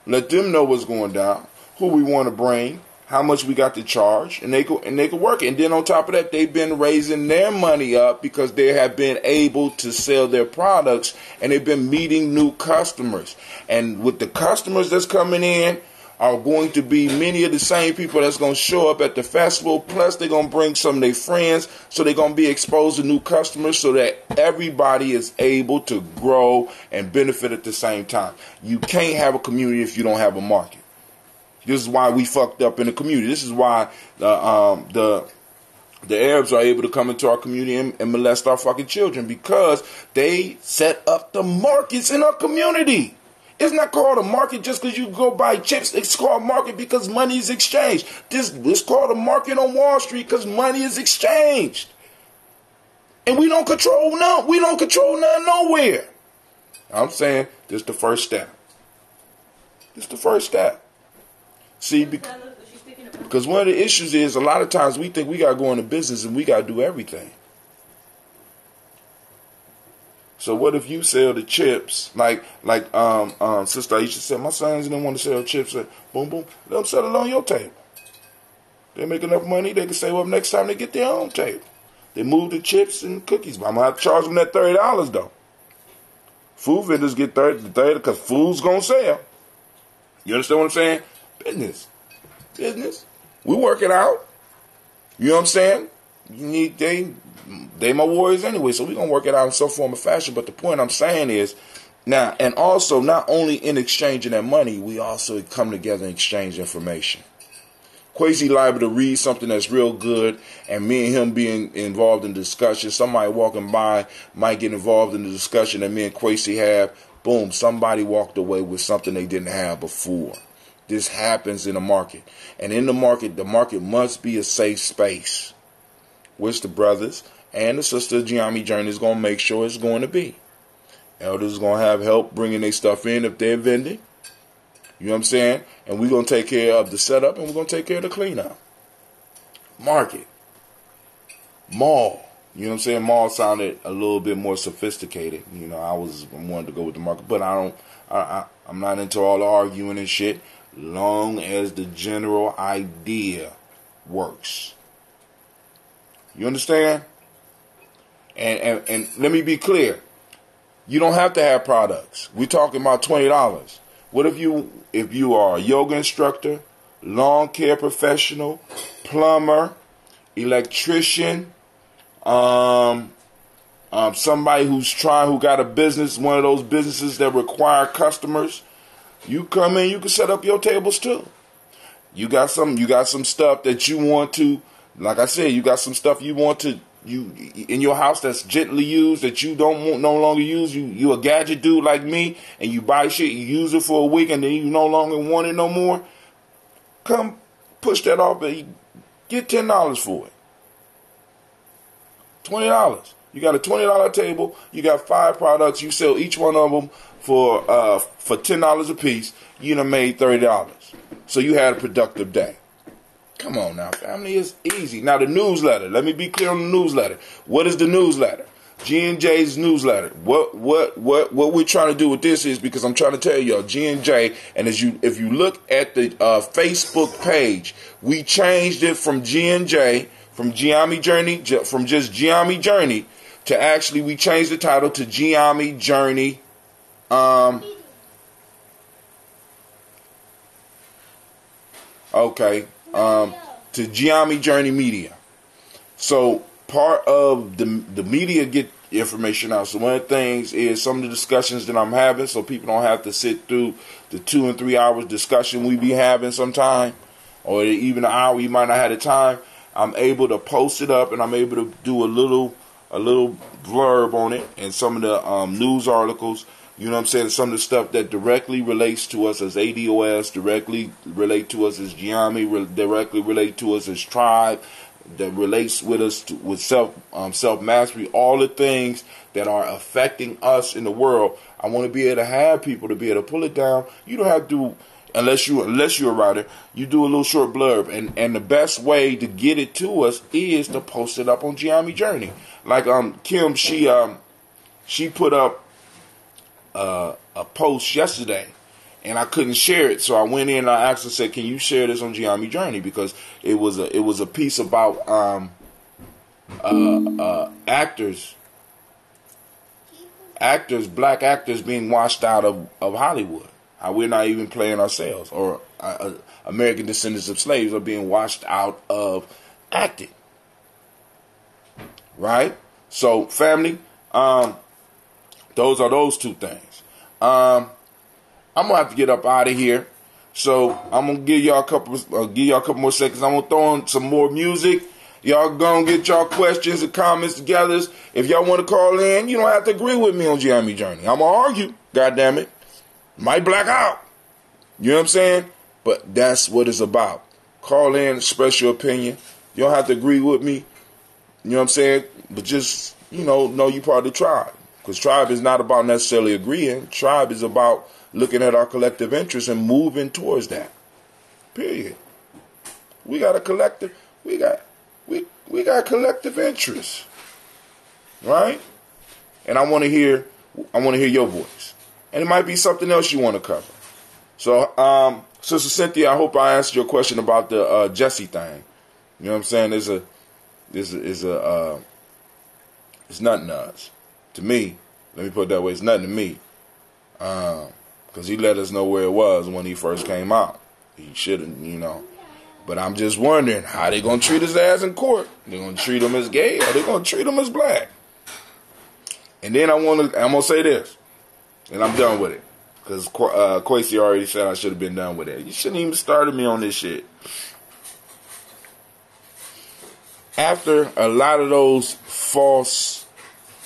let them know what's going down, who we want to bring, how much we got to charge, and they can work it. And then on top of that, they've been raising their money up because they have been able to sell their products, and they've been meeting new customers. And with the customers that's coming in are going to be many of the same people that's going to show up at the festival. Plus, they're going to bring some of their friends, so they're going to be exposed to new customers so that everybody is able to grow and benefit at the same time. You can't have a community if you don't have a market. This is why we fucked up in the community. This is why the Arabs are able to come into our community and molest our fucking children, because they set up the markets in our community. It's not called a market just because you go buy chips. It's called a market because money is exchanged. It's called a market on Wall Street because money is exchanged. And we don't control none. We don't control none nowhere. I'm saying this is the first step. This is the first step. See, because one of the issues is a lot of times we think we got to go into business and we got to do everything. So what if you sell the chips, like Sister Aisha said, my sons didn't want to sell chips. Boom, boom. Let them sell it on your table. They make enough money, they can save up next time they get their own table. They move the chips and cookies. But I'm going to have to charge them that $30, though. Food vendors get 30 because food's going to sell. You understand what I'm saying? Business. We work it out. You know what I'm saying? You need they my warriors anyway, so we're going to work it out in some form of fashion. But the point I'm saying is, now, and also not only in exchanging that money, we also come together and exchange information. Quasi liable to read something that's real good, and me and him being involved in discussion, somebody walking by might get involved in the discussion that me and Quasi have. Boom, somebody walked away with something they didn't have before. This happens in the market. And in the market must be a safe space, which the brothers and the sister Giami Journey is going to make sure it's going to be. Elders is going to have help bringing their stuff in if they're vending. You know what I'm saying? And we're going to take care of the setup, and we're going to take care of the cleanup. Market. Mall. You know what I'm saying? Mall sounded a little bit more sophisticated. You know, I wanted to go with the market, but I'm not into all the arguing and shit, long as the general idea works. You understand? And let me be clear. You don't have to have products. We're talking about $20. What if you are a yoga instructor, lawn care professional, plumber, electrician, somebody who got a business, one of those businesses that require customers? You come in, you can set up your tables too. You got some stuff that you want to, like I said, you got some stuff you want to, you in your house that's gently used that you no longer use. You a gadget dude like me, and you buy shit, you use it for a week, and then you no longer want it no more. Come push that off, but get $10 for it. $20. You got a $20 table. You got 5 products. You sell each one of them for $10 a piece. You done made $30. So you had a productive day. Come on now, family, is easy. Now the newsletter. Let me be clear on the newsletter. What is the newsletter? GNJ's newsletter. What we're trying to do with this is, because I'm trying to tell y'all, GNJ, and if you look at the Facebook page, we changed it from GNJ, from Giami Journey, from just Giami Journey, to actually we changed the title to Giami Journey. To Giami Journey Media. So part of the media get information out. So one of the things is some of the discussions that I'm having, so people don't have to sit through the 2 and 3 hours discussion we be having sometime, or even an hour you might not have the time. I'm able to post it up, and I'm able to do a little blurb on it, and some of the news articles. You know what I'm saying? Some of the stuff that directly relates to us as ADOS, directly relate to us as Giammi, directly relate to us as Tribe, that relates with us with self mastery. All the things that are affecting us in the world. I want to be able to have people to be able to pull it down. You don't have to, unless you're a writer, you do a little short blurb, and the best way to get it to us is to post it up on Giammi Journey. Like Kim, she put up a post yesterday, and I couldn't share it, so I went in and I asked her, said, "Can you share this on Giammi Journey?" Because it was a piece about black actors being washed out of Hollywood. How we're not even playing ourselves, or American descendants of slaves are being washed out of acting. Right? So, family, those are those two things. I'm gonna have to get up out of here. So I'm gonna give y'all a couple more seconds. I'm gonna throw in some more music. Y'all gonna get y'all questions and comments together. If y'all want to call in, you don't have to agree with me on Giammi Journey. I'm gonna argue. God damn it, might black out. You know what I'm saying? But that's what it's about. Call in, express your opinion. You don't have to agree with me. You know what I'm saying? But just know you part of the tribe. Because tribe is not about necessarily agreeing. Tribe is about looking at our collective interests and moving towards that. Period. We got a collective. We got collective interests, right? And I want to hear your voice. And it might be something else you want to cover. So, Sister Cynthia, I hope I answered your question about the Jesse thing. You know what I'm saying? It's nothing to us. To me, let me put it that way, it's nothing to me. Because he let us know where it was when he first came out. He shouldn't, But I'm just wondering how they going to treat his ass in court. They going to treat him as gay, or they going to treat him as black? And then I'm going to say this, and I'm done with it. Because Kwesi already said I should have been done with it. You shouldn't even started me on this shit. After a lot of those false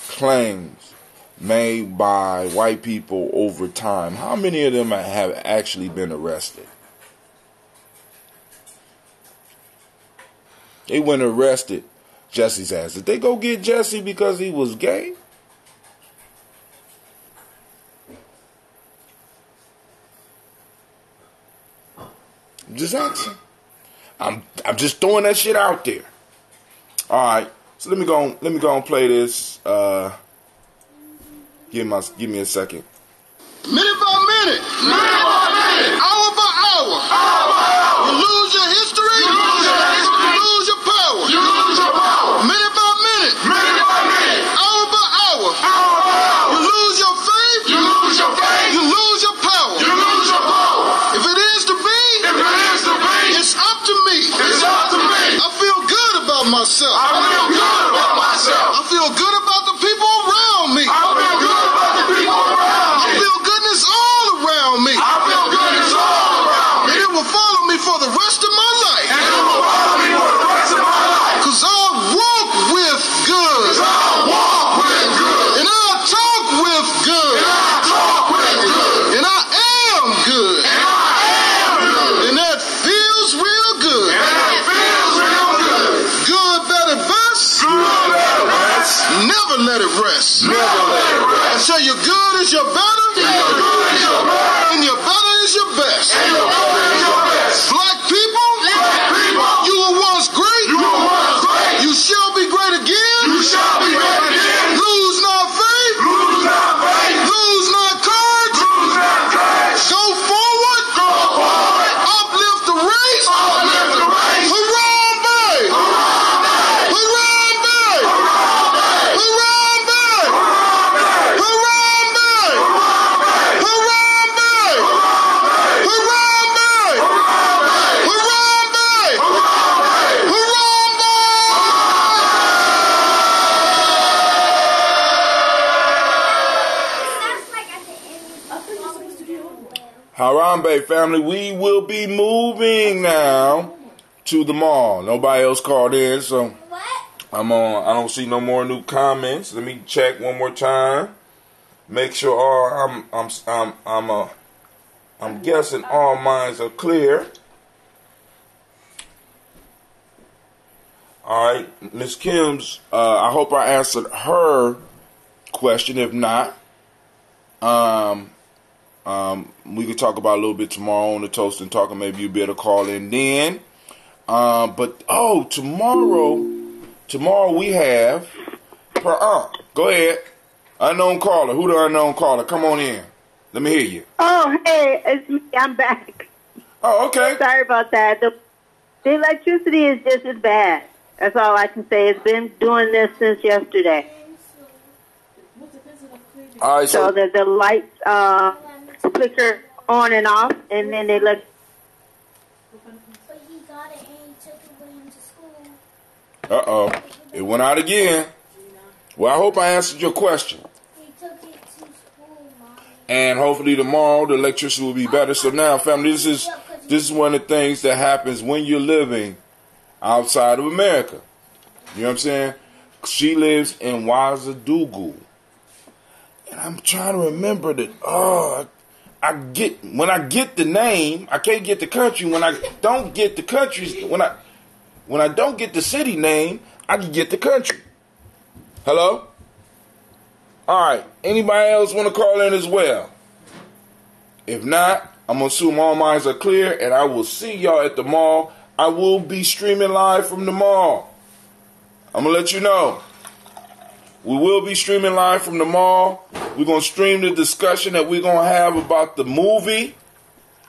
claims made by white people over time, how many of them have actually been arrested? They went and arrested Jesse's ass. Did they go get Jesse because he was gay? I'm just asking. I'm just throwing that shit out there. All right. So let me go and play this. Give me a second. Minute by minute. Hour by hour. You lose your history. You lose your power. Minute by minute. Hour by hour. You lose your faith. You lose your power. If it is to be, it's up to me. I feel good about myself. I feel good about the people around me. I feel goodness all around me. And it will follow me for the rest of my life. Because I walk with good. And I talk with good. And I am good. And that feels real good. Good, better, best. Never let it rest. I tell you, good is your better. And your better is your best. Black people, you were once great. You shall be great again. Lose not faith. Lose not courage. Go forward. Uplift the race. Harambe. Harambe. Harambe. Harambe. Harambe. Harambe. Harambe family, we will be moving now to the mall. Nobody else called in, so I'm on. I don't see no more new comments. Let me check one more time. Make sure I'm guessing all minds are clear. All right, Miss Kim's. I hope I answered her question. If not, we could talk about it a little bit tomorrow on the Toast and Talk, and maybe you better call in then. But tomorrow we have go ahead, unknown caller. Who the unknown caller? Come on in. Let me hear you. Oh, hey, it's me. I'm back. Oh, okay. Sorry about that. The electricity is just as bad. That's all I can say. It's been doing this since yesterday. All right, so the lights flicker on and off, and then they let. But he got it and he took it with him to school. Uh-oh. It went out again. Well, I hope I answered your question. He took it to school, Mommy. And hopefully tomorrow the electricity will be better. So now, family, this is one of the things that happens when you're living outside of America. You know what I'm saying? She lives in Ouagadougou. And I'm trying to remember that, when I get the name, I can't get the country. When I don't get the countries, when I don't get the city name, I can get the country. Hello? All right. Anybody else want to call in as well? If not, I'm going to assume all minds are clear, and I will see y'all at the mall. I will be streaming live from the mall. I'm going to let you know. We will be streaming live from the mall. We're going to stream the discussion that we're going to have about the movie,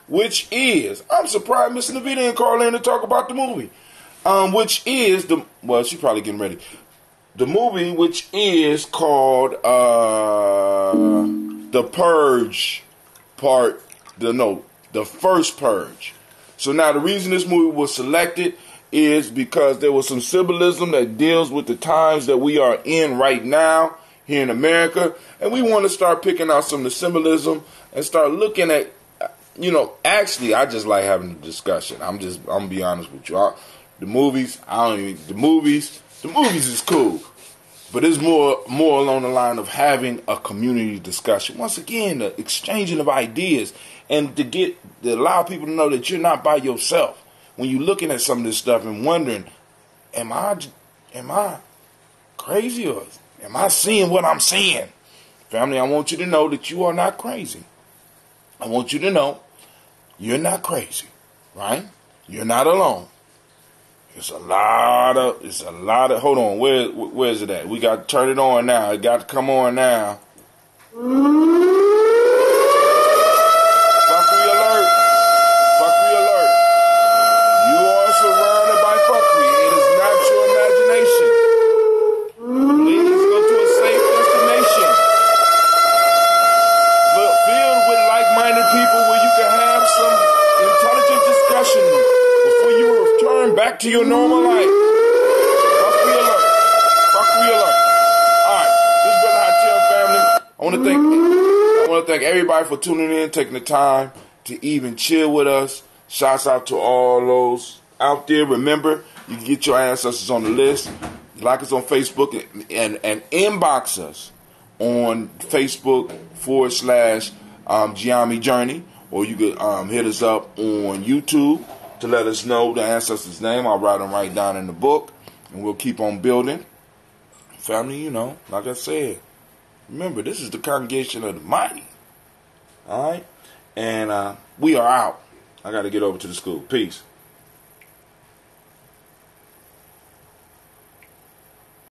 which is, I'm surprised Miss Navi didn't call in to talk about the movie, which is, she's probably getting ready. The movie, which is called The Purge the first Purge. So now the reason this movie was selected is because there was some symbolism that deals with the times that we are in right now here in America. And we want to start picking out some of the symbolism and start looking at, actually, I just like having a discussion. I'm gonna be honest with you. The movies is cool. But it's more along the line of having a community discussion. Once again, the exchanging of ideas and to allow people to know that you're not by yourself. When you're looking at some of this stuff and wondering, am I crazy or am I seeing what I'm seeing? Family, I want you to know that you are not crazy. I want you to know you're not crazy, right? You're not alone. It's a lot of, hold on, where is it at? We got to turn it on now. It got to come on now. Fuckery alert. Fuckery alert. You are surrounded by fuckery. It is not your imagination. Please go to a safe destination. Filled with like-minded people where you can have some intelligent discussion before you return back to your normal life. Fuckery alert. Fuckery alert. Alright, this is Brother Hot family. I want to thank everybody for tuning in, taking the time to even chill with us. Shouts out to all those out there. Remember, you can get your ancestors on the list. Like us on Facebook and inbox us on Facebook /Giami Journey. Or you could hit us up on YouTube to let us know the ancestor's name. I'll write them right down in the book, and we'll keep on building. Family, like I said, remember, this is the congregation of the mighty. All right? And we are out. I got to get over to the school. Peace.